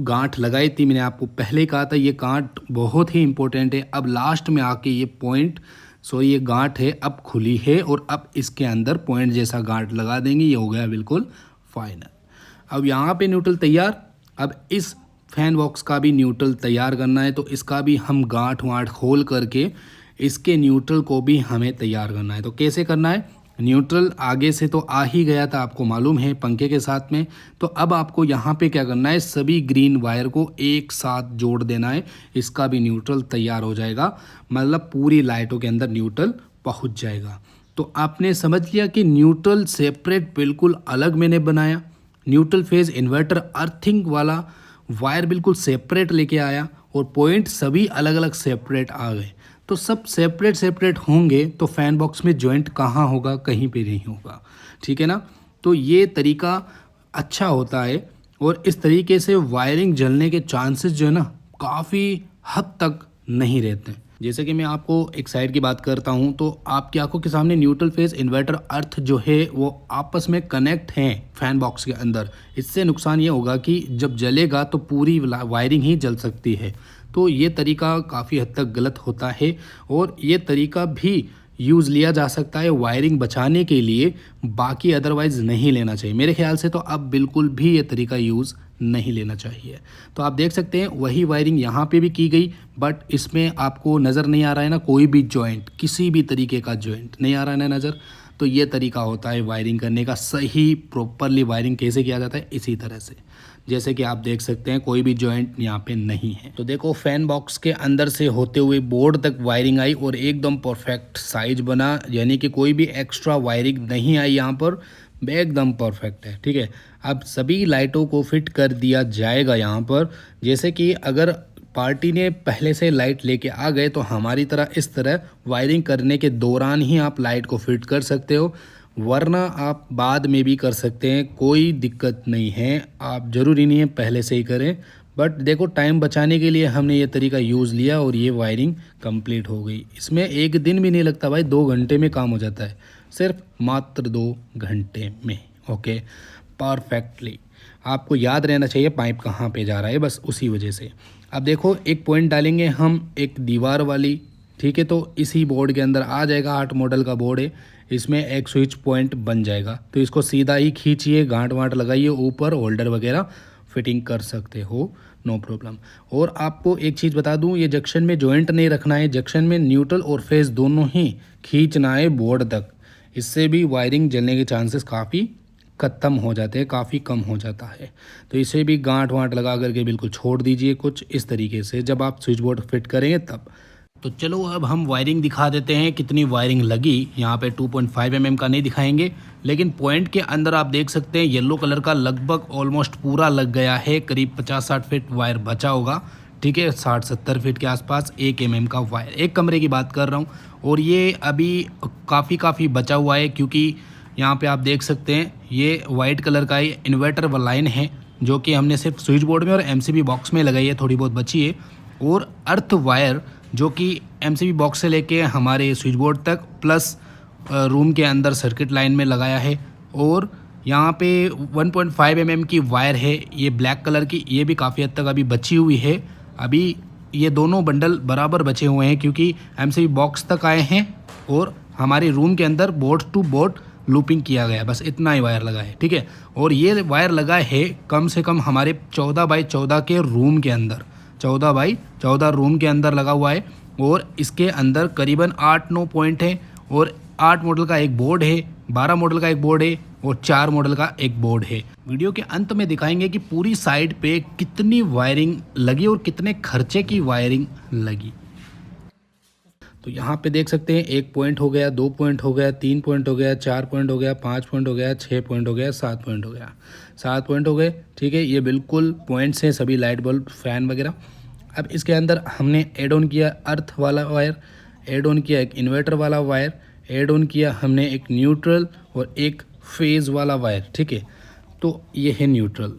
गांठ लगाई थी। मैंने आपको पहले कहा था ये गांठ बहुत ही इंपॉर्टेंट है। अब लास्ट में आके ये पॉइंट ये गांठ है अब खुली है, और अब इसके अंदर पॉइंट जैसा गांठ लगा देंगे। ये हो गया बिल्कुल फाइनल। अब यहाँ पे न्यूट्रल तैयार। अब इस फैन बॉक्स का भी न्यूट्रल तैयार करना है, तो इसका भी हम गांठ वाँठ खोल करके इसके न्यूट्रल को भी हमें तैयार करना है। तो कैसे करना है, न्यूट्रल आगे से तो आ ही गया था, आपको मालूम है, पंखे के साथ में। तो अब आपको यहाँ पे क्या करना है, सभी ग्रीन वायर को एक साथ जोड़ देना है, इसका भी न्यूट्रल तैयार हो जाएगा, मतलब पूरी लाइटों के अंदर न्यूट्रल पहुँच जाएगा। तो आपने समझ लिया कि न्यूट्रल सेपरेट बिल्कुल अलग मैंने बनाया। न्यूट्रल फेज इन्वर्टर अर्थिंग वाला वायर बिल्कुल सेपरेट लेके आया, और पॉइंट सभी अलग अलग सेपरेट आ गए। तो सब सेपरेट सेपरेट होंगे तो फैन बॉक्स में जॉइंट कहाँ होगा, कहीं पे नहीं होगा, ठीक है ना। तो ये तरीका अच्छा होता है, और इस तरीके से वायरिंग जलने के चांसेस जो है ना काफ़ी हद तक नहीं रहते। जैसे कि मैं आपको एक साइड की बात करता हूँ, तो आपकी आंखों के सामने न्यूट्रल फेज इन्वर्टर अर्थ जो है वो आपस में कनेक्ट हैं फैन बॉक्स के अंदर। इससे नुकसान ये होगा कि जब जलेगा तो पूरी वायरिंग ही जल सकती है। तो ये तरीका काफ़ी हद तक गलत होता है, और ये तरीका भी यूज़ लिया जा सकता है वायरिंग बचाने के लिए, बाकी अदरवाइज़ नहीं लेना चाहिए मेरे ख्याल से। तो अब बिल्कुल भी ये तरीका यूज़ नहीं लेना चाहिए। तो आप देख सकते हैं वही वायरिंग यहाँ पे भी की गई, बट इसमें आपको नज़र नहीं आ रहा है ना कोई भी जॉइंट, किसी भी तरीके का जॉइंट नहीं आ रहा है ना नज़र। तो ये तरीका होता है वायरिंग करने का, सही प्रॉपरली वायरिंग कैसे किया जाता है, इसी तरह से। जैसे कि आप देख सकते हैं कोई भी जॉइंट यहाँ पे नहीं है। तो देखो फैन बॉक्स के अंदर से होते हुए बोर्ड तक वायरिंग आई, और एकदम परफेक्ट साइज बना, यानी कि कोई भी एक्स्ट्रा वायरिंग नहीं आई यहाँ पर, एकदम परफेक्ट है, ठीक है। अब सभी लाइटों को फिट कर दिया जाएगा यहाँ पर। जैसे कि अगर पार्टी ने पहले से लाइट लेके आ गए तो हमारी तरह इस तरह वायरिंग करने के दौरान ही आप लाइट को फिट कर सकते हो, वरना आप बाद में भी कर सकते हैं, कोई दिक्कत नहीं है। आप ज़रूरी नहीं है पहले से ही करें, बट देखो टाइम बचाने के लिए हमने ये तरीका यूज़ लिया और ये वायरिंग कंप्लीट हो गई। इसमें एक दिन भी नहीं लगता भाई, 2 घंटे में काम हो जाता है, सिर्फ मात्र 2 घंटे में। ओके, परफेक्टली आपको याद रहना चाहिए पाइप कहाँ पे जा रहा है, बस उसी वजह से। अब देखो एक पॉइंट डालेंगे हम एक दीवार वाली, ठीक है। तो इसी बोर्ड के अंदर आ जाएगा, 8 मॉडल का बोर्ड है, इसमें एक स्विच पॉइंट बन जाएगा। तो इसको सीधा ही खींचिए, गांठ वाँट लगाइए, ऊपर होल्डर वगैरह फिटिंग कर सकते हो, नो प्रॉब्लम। और आपको एक चीज़ बता दूं, ये जंक्शन में जॉइंट नहीं रखना है, जंक्शन में न्यूट्रल और फेज दोनों ही खींचना है बोर्ड तक। इससे भी वायरिंग जलने के चांसेस काफ़ी ख़त्म हो जाते हैं, काफ़ी कम हो जाता है। तो इसे भी गांठ वाँट लगा करके बिल्कुल छोड़ दीजिए कुछ इस तरीके से, जब आप स्विच बोर्ड फिट करेंगे तब। तो चलो अब हम वायरिंग दिखा देते हैं कितनी वायरिंग लगी। यहाँ पे 2.5 mm का नहीं दिखाएंगे, लेकिन पॉइंट के अंदर आप देख सकते हैं येलो कलर का लगभग ऑलमोस्ट पूरा लग गया है, करीब 50-60 फीट वायर बचा होगा, ठीक है, 60-70 फीट के आसपास 1 mm का वायर, एक कमरे की बात कर रहा हूँ। और ये अभी काफ़ी बचा हुआ है, क्योंकि यहाँ पे आप देख सकते हैं ये वाइट कलर का ही इन्वर्टर लाइन है, जो कि हमने सिर्फ स्विच बोर्ड में और MCB बॉक्स में लगाई है, थोड़ी बहुत बची है। और अर्थ वायर जो कि MCB बॉक्स से लेके हमारे स्विच बोर्ड तक प्लस रूम के अंदर सर्किट लाइन में लगाया है। और यहाँ पे 1.5 mm की वायर है, ये ब्लैक कलर की, ये भी काफ़ी हद तक अभी बची हुई है। अभी ये दोनों बंडल बराबर बचे हुए हैं, क्योंकि MCB बॉक्स तक आए हैं और हमारे रूम के अंदर बोर्ड टू बोर्ड लूपिंग किया गया, बस इतना ही वायर लगा है, ठीक है। और ये वायर लगा है कम से कम हमारे 14 बाई 14 के रूम के अंदर, 14 बाई 14 रूम के अंदर लगा हुआ है। और इसके अंदर करीबन 8-9 पॉइंट है, और 8 मॉडल का एक बोर्ड है, 12 मॉडल का एक बोर्ड है, और 4 मॉडल का एक बोर्ड है। वीडियो के अंत में दिखाएंगे कि पूरी साइड पे कितनी वायरिंग लगी और कितने खर्चे की वायरिंग लगी। तो यहाँ पे देख सकते हैं 1 पॉइंट हो गया, 2 पॉइंट हो गया, 3 पॉइंट हो गया, 4 पॉइंट हो गया, 5 पॉइंट हो गया, 6 पॉइंट हो गया, 7 पॉइंट हो गया, 7 पॉइंट हो गए, ठीक है। ये बिल्कुल पॉइंट्स हैं सभी, लाइट बल्ब, फैन वगैरह। अब इसके अंदर हमने ऐड ऑन किया अर्थ वाला वायर, ऐड ऑन किया एक इन्वर्टर वाला वायर, ऐड ऑन किया हमने एक न्यूट्रल और एक फेज़ वाला वायर, ठीक है। तो ये है न्यूट्रल।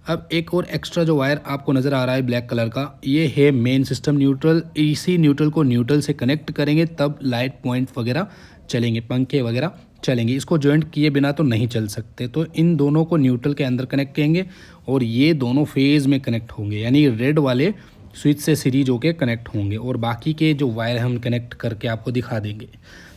अब एक और एक्स्ट्रा जो वायर आपको नज़र आ रहा है ब्लैक कलर का, ये है मेन सिस्टम न्यूट्रल। इसी न्यूट्रल को न्यूट्रल से कनेक्ट करेंगे तब लाइट पॉइंट वगैरह चलेंगे, पंखे वगैरह चलेंगे। इसको जॉइंट किए बिना तो नहीं चल सकते। तो इन दोनों को न्यूट्रल के अंदर कनेक्ट करेंगे और ये दोनों फेज़ में कनेक्ट होंगे, यानी रेड वाले स्विच से सीरीज होके कनेक्ट होंगे और बाकी के जो वायर हम कनेक्ट करके आपको दिखा देंगे।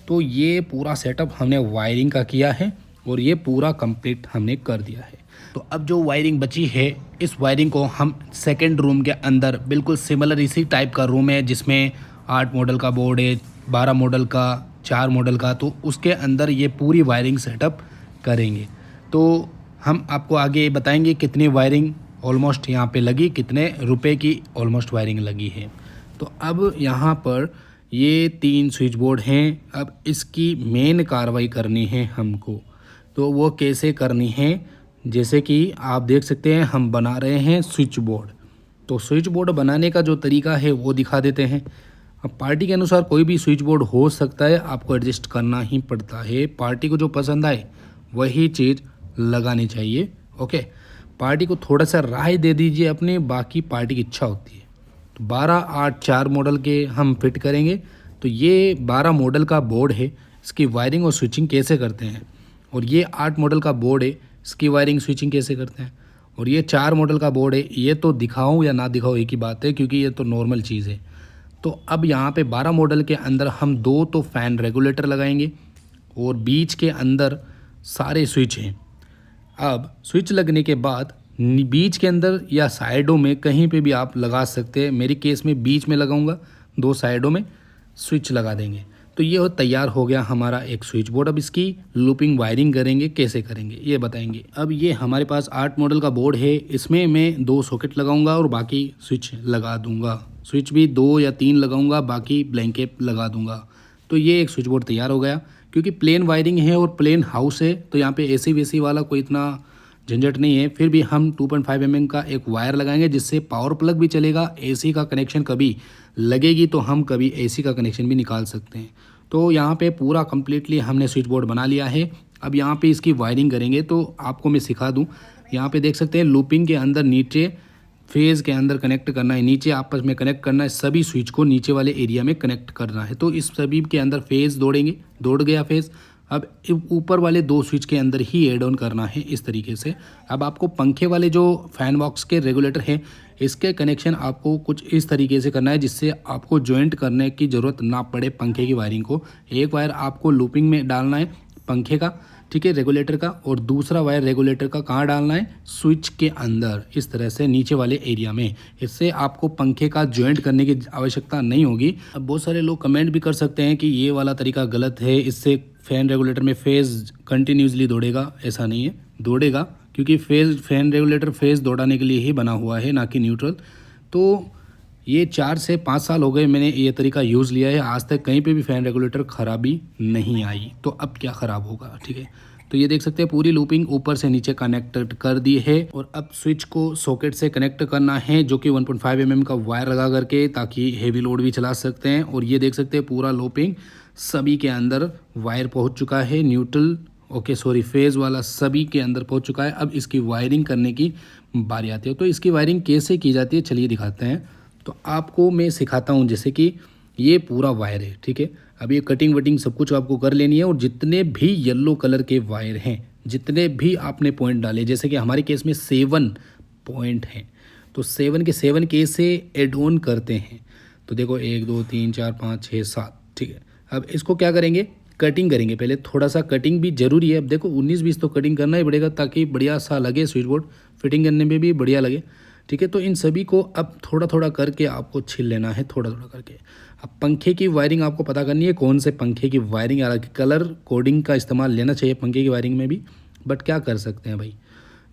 तो ये पूरा सेटअप हमने वायरिंग का किया है और ये पूरा कंप्लीट हमने कर दिया है। तो अब जो वायरिंग बची है, इस वायरिंग को हम सेकंड रूम के अंदर, बिल्कुल सिमिलर इसी टाइप का रूम है जिसमें 8 मॉडल का बोर्ड है, 12 मॉडल का, 4 मॉडल का, तो उसके अंदर ये पूरी वायरिंग सेटअप करेंगे। तो हम आपको आगे बताएंगे कितनी वायरिंग ऑलमोस्ट यहाँ पे लगी, कितने रुपए की ऑलमोस्ट वायरिंग लगी है। तो अब यहाँ पर ये 3 स्विच बोर्ड हैं। अब इसकी मेन कार्रवाई करनी है हमको, तो वो कैसे करनी है, जैसे कि आप देख सकते हैं हम बना रहे हैं स्विच बोर्ड। तो स्विच बोर्ड बनाने का जो तरीका है वो दिखा देते हैं। अब पार्टी के अनुसार कोई भी स्विच बोर्ड हो सकता है, आपको एडजस्ट करना ही पड़ता है। पार्टी को जो पसंद आए वही चीज़ लगानी चाहिए। ओके, पार्टी को थोड़ा सा राय दे दीजिए अपने, बाकी पार्टी की इच्छा होती है। तो 12, 8, 4 मॉडल के हम फिट करेंगे। तो ये 12 मॉडल का बोर्ड है, इसकी वायरिंग और स्विचिंग कैसे करते हैं। और ये 8 मॉडल का बोर्ड है, इसकी वायरिंग स्विचिंग कैसे करते हैं। और ये 4 मॉडल का बोर्ड है, ये तो दिखाऊं या ना दिखाऊं एक ही बात है, क्योंकि ये तो नॉर्मल चीज़ है। तो अब यहाँ पे 12 मॉडल के अंदर हम 2 तो फ़ैन रेगुलेटर लगाएंगे और बीच के अंदर सारे स्विच हैं। अब स्विच लगने के बाद बीच के अंदर या साइडों में कहीं पे भी आप लगा सकते हैं। मेरे केस में बीच में लगाऊंगा, 2 साइडों में स्विच लगा देंगे। तो ये तैयार हो गया हमारा एक स्विच बोर्ड। अब इसकी लूपिंग वायरिंग करेंगे, कैसे करेंगे ये बताएंगे। अब ये हमारे पास 8 मॉडल का बोर्ड है, इसमें मैं 2 सॉकेट लगाऊंगा और बाकी स्विच लगा दूंगा। स्विच भी 2 या 3 लगाऊंगा, बाकी ब्लैंकेट लगा दूंगा। तो ये एक स्विच बोर्ड तैयार हो गया। क्योंकि प्लेन वायरिंग है और प्लेन हाउस है, तो यहाँ पे एसी वेसी वाला कोई इतना झंझट नहीं है। फिर भी हम 2.5 mm का एक वायर लगाएंगे जिससे पावर प्लग भी चलेगा। एसी का कनेक्शन कभी लगेगी तो हम कभी एसी का कनेक्शन भी निकाल सकते हैं। तो यहाँ पे पूरा कम्प्लीटली हमने स्विच बोर्ड बना लिया है। अब यहाँ पे इसकी वायरिंग करेंगे, तो आपको मैं सिखा दूँ। यहाँ पे देख सकते हैं लूपिंग के अंदर नीचे फेज़ के अंदर कनेक्ट करना है, नीचे आपस में कनेक्ट करना है, सभी स्विच को नीचे वाले एरिया में कनेक्ट करना है। तो इस सभी के अंदर फेज़ दौड़ेंगे, दौड़ गया फेज़। अब ऊपर वाले 2 स्विच के अंदर ही एड ऑन करना है इस तरीके से। अब आपको पंखे वाले जो फैन बॉक्स के रेगुलेटर हैं, इसके कनेक्शन आपको कुछ इस तरीके से करना है जिससे आपको जॉइंट करने की ज़रूरत ना पड़े पंखे की वायरिंग को। एक वायर आपको लूपिंग में डालना है पंखे का, ठीक है, रेगुलेटर का, और दूसरा वायर रेगुलेटर का कहाँ डालना है, स्विच के अंदर, इस तरह से नीचे वाले एरिया में। इससे आपको पंखे का जॉइंट करने की आवश्यकता नहीं होगी। अब बहुत सारे लोग कमेंट भी कर सकते हैं कि ये वाला तरीका गलत है, इससे फैन रेगुलेटर में फेज़ कंटिन्यूसली दौड़ेगा। ऐसा नहीं है, दौड़ेगा, क्योंकि फैन रेगुलेटर फेज़ दौड़ाने के लिए ही बना हुआ है, ना कि न्यूट्रल। तो ये 4 से 5 साल हो गए मैंने ये तरीका यूज़ लिया है, आज तक कहीं पे भी फ़ैन रेगुलेटर ख़राबी नहीं आई। तो अब क्या ख़राब होगा, ठीक है। तो ये देख सकते हैं पूरी लूपिंग ऊपर से नीचे कनेक्ट कर दी है। और अब स्विच को सॉकेट से कनेक्ट करना है, जो कि 1.5 mm का वायर लगा करके, ताकि हेवी लोड भी चला सकते हैं। और ये देख सकते हैं पूरा लूपिंग सभी के अंदर वायर पहुँच चुका है, न्यूट्रल फेज़ वाला सभी के अंदर पहुँच चुका है। अब इसकी वायरिंग करने की बारी आती है। तो इसकी वायरिंग कैसे की जाती है चलिए दिखाते हैं। तो आपको मैं सिखाता हूँ, जैसे कि ये पूरा वायर है, ठीक है। अब ये कटिंग वटिंग सब कुछ आपको कर लेनी है। और जितने भी येलो कलर के वायर हैं, जितने भी आपने पॉइंट डाले, जैसे कि हमारे केस में 7 पॉइंट हैं, तो 7 के 7 कैसे एड ऑन करते हैं। तो देखो 1 2 3 4 5 6 7, ठीक है। अब इसको क्या करेंगे, कटिंग करेंगे। पहले थोड़ा सा कटिंग भी ज़रूरी है। अब देखो 19-20 तो कटिंग करना ही पड़ेगा, ताकि बढ़िया सा लगे स्विच बोर्ड, फिटिंग करने में भी बढ़िया लगे, ठीक है। तो इन सभी को अब थोड़ा थोड़ा करके आपको छील लेना है, थोड़ा थोड़ा करके। अब पंखे की वायरिंग आपको पता करनी है, कौन से पंखे की वायरिंग, हालांकि कलर कोडिंग का इस्तेमाल लेना चाहिए पंखे की वायरिंग में भी, बट क्या कर सकते हैं भाई,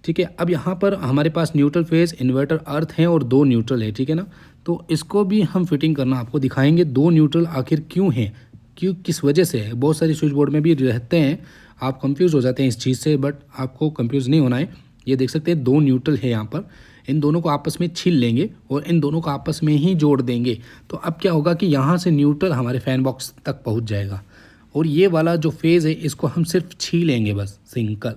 ठीक है। अब यहाँ पर हमारे पास न्यूट्रल फेज, इन्वर्टर, अर्थ हैं और 2 न्यूट्रल है, ठीक है ना। तो इसको भी हम फिटिंग करना आपको दिखाएंगे। 2 न्यूट्रल आखिर क्यों हैं, क्यों, किस वजह से है। बहुत सारे स्विच बोर्ड में भी रहते हैं, आप कंफ्यूज हो जाते हैं इस चीज़ से, बट आपको कंफ्यूज नहीं होना है। ये देख सकते हैं 2 न्यूट्रल है यहाँ पर, इन दोनों को आपस में छील लेंगे और इन दोनों को आपस में ही जोड़ देंगे। तो अब क्या होगा कि यहाँ से न्यूट्रल हमारे फैन बॉक्स तक पहुँच जाएगा, और ये वाला जो फेज़ है इसको हम सिर्फ छीलेंगे बस, सिंगल।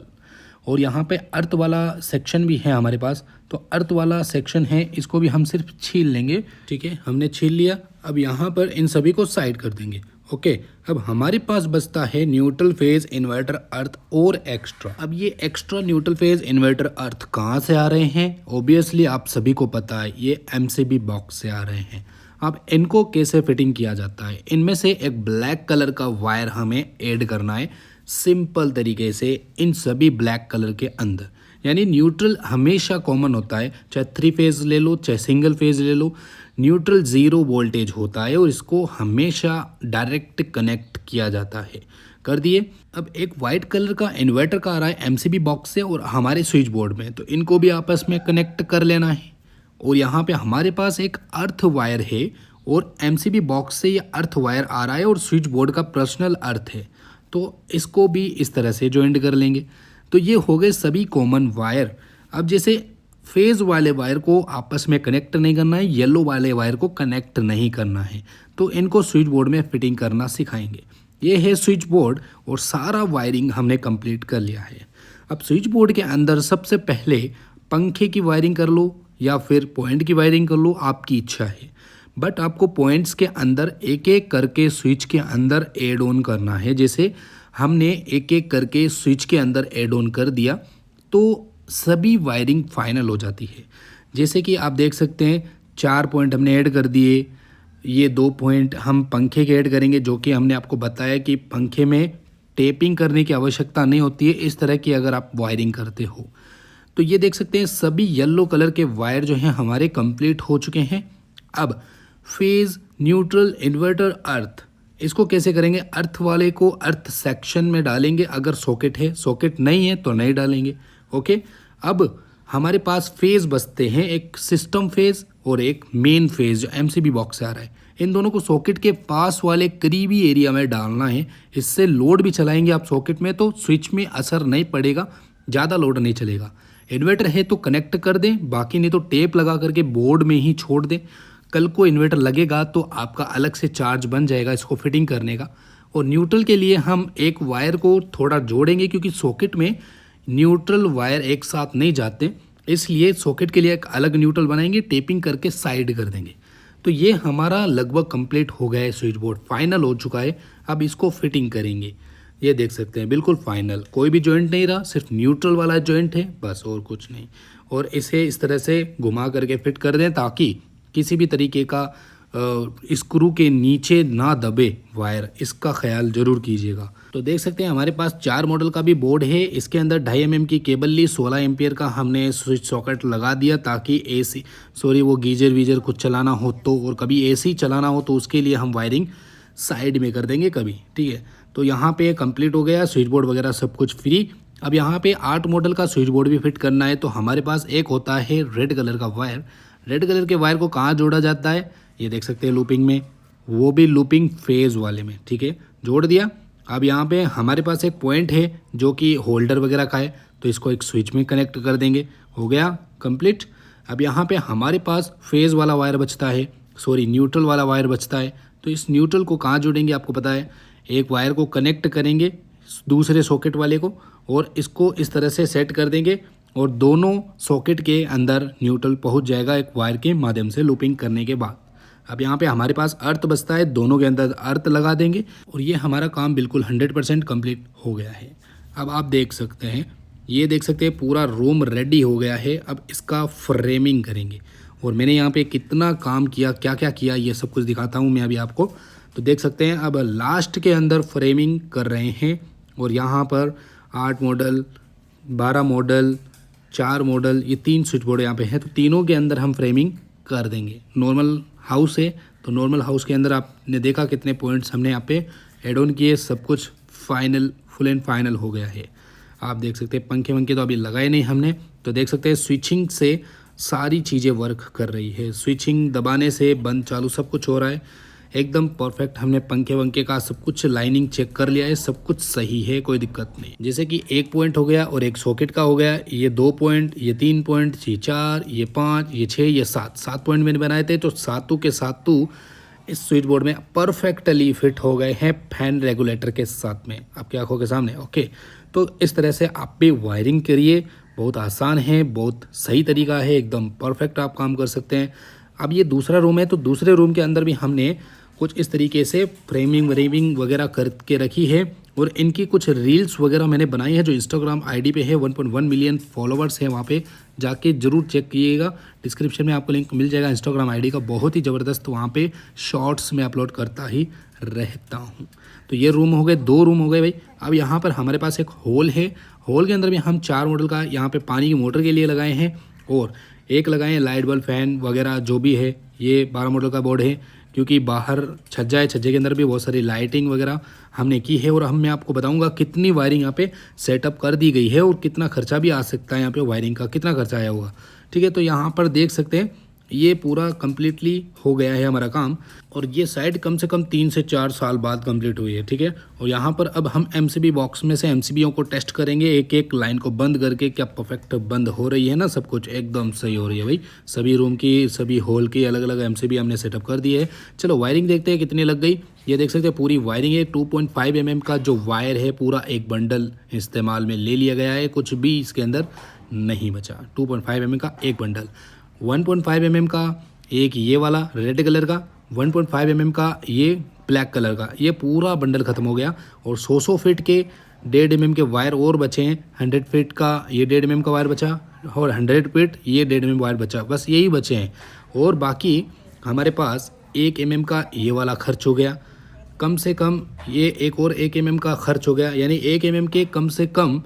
और यहाँ पे अर्थ वाला सेक्शन भी है हमारे पास, तो अर्थ वाला सेक्शन है इसको भी हम सिर्फ छील लेंगे। ठीक है, हमने छील लिया। अब यहाँ पर इन सभी को साइड कर देंगे। ओके, अब हमारे पास बचता है न्यूट्रल फेज इन्वर्टर अर्थ और एक्स्ट्रा। अब ये एक्स्ट्रा न्यूट्रल फेज इन्वर्टर अर्थ कहाँ से आ रहे हैं? ऑब्वियसली आप सभी को पता है, ये एमसीबी बॉक्स से आ रहे हैं। अब इनको कैसे फिटिंग किया जाता है? इनमें से एक ब्लैक कलर का वायर हमें ऐड करना है सिंपल तरीके से इन सभी ब्लैक कलर के अंदर। यानी न्यूट्रल हमेशा कॉमन होता है, चाहे 3 फेज ले लो चाहे सिंगल फेज ले लो, न्यूट्रल 0 वोल्टेज होता है और इसको हमेशा डायरेक्ट कनेक्ट किया जाता है। कर दिए। अब एक वाइट कलर का इन्वर्टर का आ रहा है एमसीबी बॉक्स से और हमारे स्विच बोर्ड में, तो इनको भी आपस में कनेक्ट कर लेना है। और यहाँ पे हमारे पास एक अर्थ वायर है और एमसीबी बॉक्स से ये अर्थ वायर आ रहा है और स्विच बोर्ड का पर्सनल अर्थ है, तो इसको भी इस तरह से ज्वाइंट कर लेंगे। तो ये हो गए सभी कॉमन वायर। अब जैसे फेज वाले वायर को आपस में कनेक्ट नहीं करना है, येलो वाले वायर को कनेक्ट नहीं करना है, तो इनको स्विच बोर्ड में फिटिंग करना सिखाएंगे। ये है स्विच बोर्ड और सारा वायरिंग हमने कंप्लीट कर लिया है। अब स्विच बोर्ड के अंदर सबसे पहले पंखे की वायरिंग कर लो या फिर पॉइंट की वायरिंग कर लो, आपकी इच्छा है। बट आपको पॉइंट्स के अंदर एक एक करके स्विच के अंदर एड ऑन करना है। जैसे हमने एक एक करके स्विच के अंदर एड ऑन कर दिया तो सभी वायरिंग फाइनल हो जाती है। जैसे कि आप देख सकते हैं 4 पॉइंट हमने ऐड कर दिए, ये 2 पॉइंट हम पंखे के ऐड करेंगे, जो कि हमने आपको बताया कि पंखे में टेपिंग करने की आवश्यकता नहीं होती है इस तरह की अगर आप वायरिंग करते हो। तो ये देख सकते हैं सभी येलो कलर के वायर जो हैं हमारे कंप्लीट हो चुके हैं। अब फेज न्यूट्रल इन्वर्टर अर्थ, इसको कैसे करेंगे? अर्थ वाले को अर्थ सेक्शन में डालेंगे अगर सॉकेट है, सॉकेट नहीं है तो नहीं डालेंगे। ओके, अब हमारे पास फेज बचते हैं, एक सिस्टम फेज और एक मेन फेज जो एमसीबी बॉक्स से आ रहा है। इन दोनों को सॉकेट के पास वाले करीबी एरिया में डालना है। इससे लोड भी चलाएंगे आप सॉकेट में तो स्विच में असर नहीं पड़ेगा, ज़्यादा लोड नहीं चलेगा। इन्वर्टर है तो कनेक्ट कर दें, बाकी नहीं तो टेप लगा करके बोर्ड में ही छोड़ दें। कल को इन्वर्टर लगेगा तो आपका अलग से चार्ज बन जाएगा इसको फिटिंग करने का। और न्यूट्रल के लिए हम एक वायर को थोड़ा जोड़ेंगे क्योंकि सॉकेट में न्यूट्रल वायर एक साथ नहीं जाते, इसलिए सॉकेट के लिए एक अलग न्यूट्रल बनाएंगे, टेपिंग करके साइड कर देंगे। तो ये हमारा लगभग कंप्लीट हो गया है, स्विच बोर्ड फाइनल हो चुका है। अब इसको फिटिंग करेंगे। ये देख सकते हैं बिल्कुल फाइनल, कोई भी जॉइंट नहीं रहा, सिर्फ न्यूट्रल वाला जॉइंट है बस, और कुछ नहीं। और इसे इस तरह से घुमा करके फिट कर दें ताकि किसी भी तरीके का स्क्रू के नीचे ना दबे वायर, इसका ख्याल जरूर कीजिएगा। तो देख सकते हैं हमारे पास 4 मॉडल का भी बोर्ड है। इसके अंदर 2.5 mm की केबल ली, 16 एम्पियर का हमने स्विच सॉकेट लगा दिया ताकि वो गीजर वीजर कुछ चलाना हो तो, और कभी एसी चलाना हो तो उसके लिए हम वायरिंग साइड में कर देंगे कभी। ठीक है, तो यहाँ पे कंप्लीट हो गया, स्विच बोर्ड वगैरह सब कुछ फ्री। अब यहाँ पे 8 मॉडल का स्विच बोर्ड भी फिट करना है। तो हमारे पास एक होता है रेड कलर का वायर। रेड कलर के वायर को कहाँ जोड़ा जाता है? ये देख सकते हैं लूपिंग में, वो भी लूपिंग फेज वाले में। ठीक है, जोड़ दिया। अब यहाँ पे हमारे पास एक पॉइंट है जो कि होल्डर वगैरह का है, तो इसको एक स्विच में कनेक्ट कर देंगे। हो गया कंप्लीट। अब यहाँ पे हमारे पास फेज वाला वायर बचता है, न्यूट्रल वाला वायर बचता है। तो इस न्यूट्रल को कहाँ जोड़ेंगे आपको पता है, एक वायर को कनेक्ट करेंगे दूसरे सॉकेट वाले को और इसको इस तरह से सेट कर देंगे और दोनों सॉकेट के अंदर न्यूट्रल पहुंच जाएगा एक वायर के माध्यम से लूपिंग करने के बाद। अब यहाँ पे हमारे पास अर्थ बचता है, दोनों के अंदर अर्थ लगा देंगे और ये हमारा काम बिल्कुल 100% कंप्लीट हो गया है। अब आप देख सकते हैं, ये देख सकते हैं पूरा रूम रेडी हो गया है। अब इसका फ्रेमिंग करेंगे और मैंने यहाँ पे कितना काम किया, क्या क्या किया, ये सब कुछ दिखाता हूँ मैं अभी आपको। तो देख सकते हैं अब लास्ट के अंदर फ्रेमिंग कर रहे हैं और यहाँ पर 8 मॉडल, 12 मॉडल, 4 मॉडल, ये 3 स्विच बोर्ड यहाँ पे हैं। तो तीनों के अंदर हम फ्रेमिंग कर देंगे। नॉर्मल हाउस है तो नॉर्मल हाउस के अंदर आपने देखा कितने पॉइंट्स हमने यहाँ पे एड ऑन किए, सब कुछ फाइनल, फुल एंड फाइनल हो गया है। आप देख सकते हैं पंखे वंखे तो अभी लगाए नहीं हमने। तो देख सकते हैं स्विचिंग से सारी चीज़ें वर्क कर रही है, स्विचिंग दबाने से बंद चालू सब कुछ हो रहा है एकदम परफेक्ट। हमने पंखे वंखे का सब कुछ लाइनिंग चेक कर लिया है, सब कुछ सही है, कोई दिक्कत नहीं। जैसे कि एक पॉइंट हो गया और एक सॉकेट का हो गया, ये 2 पॉइंट, ये 3 पॉइंट, ये 4, ये 5, ये 6, ये 7 पॉइंट मैंने बनाए थे। तो सातों के सातों इस स्विच बोर्ड में परफेक्टली फिट हो गए हैं फैन रेगुलेटर के साथ में आपकी आंखों के सामने। ओके, तो इस तरह से आप भी वायरिंग करिए बहुत आसान है, बहुत सही तरीका है, एकदम परफेक्ट आप काम कर सकते हैं। अब ये दूसरा रूम है, तो दूसरे रूम के अंदर भी हमने कुछ इस तरीके से फ्रेमिंग व्रेमिंग वगैरह करके रखी है और इनकी कुछ रील्स वगैरह मैंने बनाई है जो इंस्टाग्राम आईडी पे है। 1.1 मिलियन फॉलोवर्स हैं वहाँ पे, जाके ज़रूर चेक कीजिएगा। डिस्क्रिप्शन में आपको लिंक मिल जाएगा इंस्टाग्राम आईडी का, बहुत ही ज़बरदस्त वहाँ पे शॉर्ट्स में अपलोड करता ही रहता हूँ। तो ये रूम हो गए, 2 रूम हो गए भाई। अब यहाँ पर हमारे पास एक हॉल है, हॉल के अंदर भी हम 4 मॉडल का यहाँ पे पानी की मोटर के लिए लगाए हैं और एक लगाए हैं लाइट बल्ब फैन वगैरह जो भी है। ये 12 मॉडल का बोर्ड है क्योंकि बाहर छज्जा है, छज्जे के अंदर भी बहुत सारी लाइटिंग वगैरह हमने की है और मैं आपको बताऊंगा कितनी वायरिंग यहाँ पे सेटअप कर दी गई है और कितना खर्चा भी आ सकता है यहाँ पे वायरिंग का, कितना खर्चा आया होगा। ठीक है, तो यहाँ पर देख सकते हैं ये पूरा कम्प्लीटली हो गया है हमारा काम और ये साइड कम से कम 3 से 4 साल बाद कंप्लीट हुई है। ठीक है, और यहाँ पर अब हम एमसीबी बॉक्स में से एमसीबीओं को टेस्ट करेंगे, एक एक लाइन को बंद करके क्या परफेक्ट बंद हो रही है ना, सब कुछ एकदम सही हो रही है भाई। सभी रूम की, सभी हॉल की अलग अलग एमसीबी हमने सेटअप कर दी है। चलो वायरिंग देखते हैं कितनी लग गई। ये देख सकते हैं पूरी वायरिंग है। 2.5 mm का जो वायर है पूरा एक बंडल इस्तेमाल में ले लिया गया है, कुछ भी इसके अंदर नहीं बचा। 2.5 mm का एक बंडल, 1.5 mm का एक ये वाला रेड कलर का, 1.5 mm का ये ब्लैक कलर का, ये पूरा बंडल ख़त्म हो गया। और 100 फीट के 1.5 mm के वायर और बचे हैं। 100 फीट का ये 1.5 mm का वायर बचा और 100 फीट ये 1.5 mm वायर बचा, बस यही बचे हैं। और बाकी हमारे पास 1 mm का ये वाला खर्च हो गया, कम से कम ये एक और 1 mm का खर्च हो गया, यानी 1 mm के कम से कम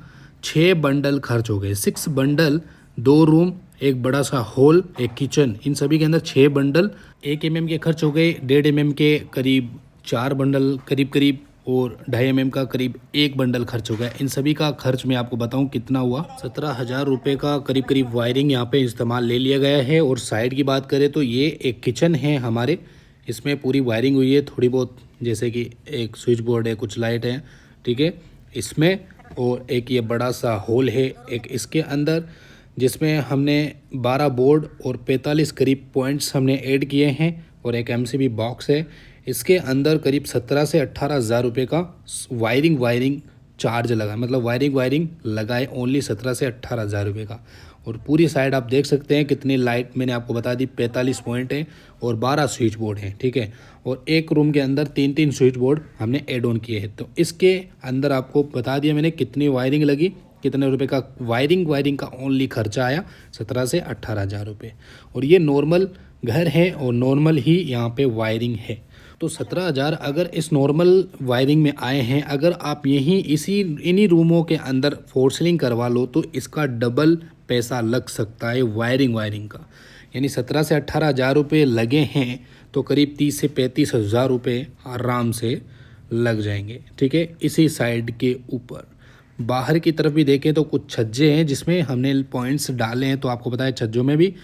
6 बंडल खर्च हो गए। 6 बंडल, 2 रूम, एक बड़ा सा हॉल, एक किचन, इन सभी के अंदर 6 बंडल। 1 mm के खर्च हो गए, 1.5 mm के करीब 4 बंडल करीब और 2.5 mm का करीब 1 बंडल खर्च हो गया। इन सभी का खर्च मैं आपको बताऊं कितना हुआ। 17,000 रुपये का करीब वायरिंग यहाँ पे इस्तेमाल ले लिया गया है। और साइड की बात करें तो ये एक किचन है हमारे, इसमें पूरी वायरिंग हुई है थोड़ी बहुत, जैसे कि एक स्विच बोर्ड है, कुछ लाइट है, ठीक है इसमें। और एक ये बड़ा सा हॉल है एक इसके अंदर, जिसमें हमने 12 बोर्ड और 45 करीब पॉइंट्स हमने ऐड किए हैं और एक एमसीबी बॉक्स है। इसके अंदर करीब 17 से 18,000 रुपये का वायरिंग चार्ज लगा, मतलब वायरिंग लगाए ओनली 17 से 18,000 रुपये का। और पूरी साइड आप देख सकते हैं कितनी लाइट मैंने आपको बता दी, 45 पॉइंट है और 12 स्विच बोर्ड हैं। ठीक है, और एक रूम के अंदर 3-3 स्विच बोर्ड हमने ऐड ऑन किए हैं। तो इसके अंदर आपको बता दिया मैंने कितनी वायरिंग लगी, कितने रुपए का वायरिंग का ओनली खर्चा आया, 17 से 18,000 रुपये। और ये नॉर्मल घर है और नॉर्मल ही यहाँ पे वायरिंग है। तो 17,000 अगर इस नॉर्मल वायरिंग में आए हैं, अगर आप यहीं इन्हीं रूमों के अंदर फोर सीलिंग करवा लो तो इसका डबल पैसा लग सकता है वायरिंग का। यानी 17 से 18,000 रुपये लगे हैं तो करीब 30 से 35,000 रुपये आराम से लग जाएंगे। ठीक है, इसी साइड के ऊपर बाहर की तरफ भी देखें तो कुछ छज्जे हैं जिसमें हमने पॉइंट्स डाले हैं, तो आपको पता है छज्जों में भी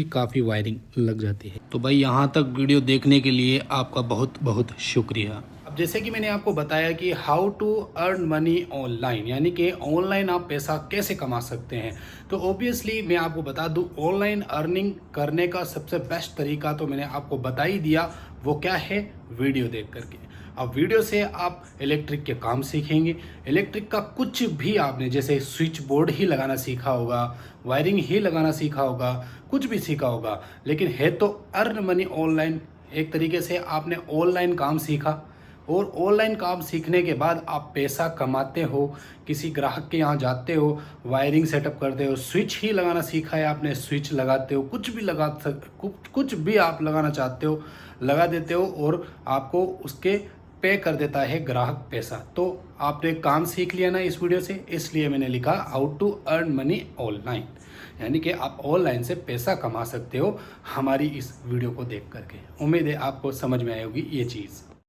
काफ़ी वायरिंग लग जाती है। तो भाई यहाँ तक वीडियो देखने के लिए आपका बहुत बहुत शुक्रिया। अब जैसे कि मैंने आपको बताया कि how to earn money online, यानी कि ऑनलाइन आप पैसा कैसे कमा सकते हैं, तो ऑब्वियसली मैं आपको बता दूं ऑनलाइन अर्निंग करने का सबसे बेस्ट तरीका तो मैंने आपको बता ही दिया, वो क्या है, वीडियो देख करके। अब वीडियो से आप इलेक्ट्रिक के काम सीखेंगे, इलेक्ट्रिक का कुछ भी आपने जैसे स्विच बोर्ड ही लगाना सीखा होगा, वायरिंग ही लगाना सीखा होगा, कुछ भी सीखा होगा, लेकिन है तो अर्न मनी ऑनलाइन। एक तरीके से आपने ऑनलाइन काम सीखा और ऑनलाइन काम सीखने के बाद आप पैसा कमाते हो, किसी ग्राहक के यहाँ जाते हो, वायरिंग सेटअप करते हो, स्विच ही लगाना सीखा है आपने, स्विच लगाते हो, कुछ भी आप लगाना चाहते हो लगा देते हो और आपको उसके पे कर देता है ग्राहक पैसा। तो आपने काम सीख लिया ना इस वीडियो से, इसलिए मैंने लिखा how to earn money online, यानी कि आप ऑनलाइन से पैसा कमा सकते हो हमारी इस वीडियो को देख करके। उम्मीद है आपको समझ में आई होगी ये चीज़।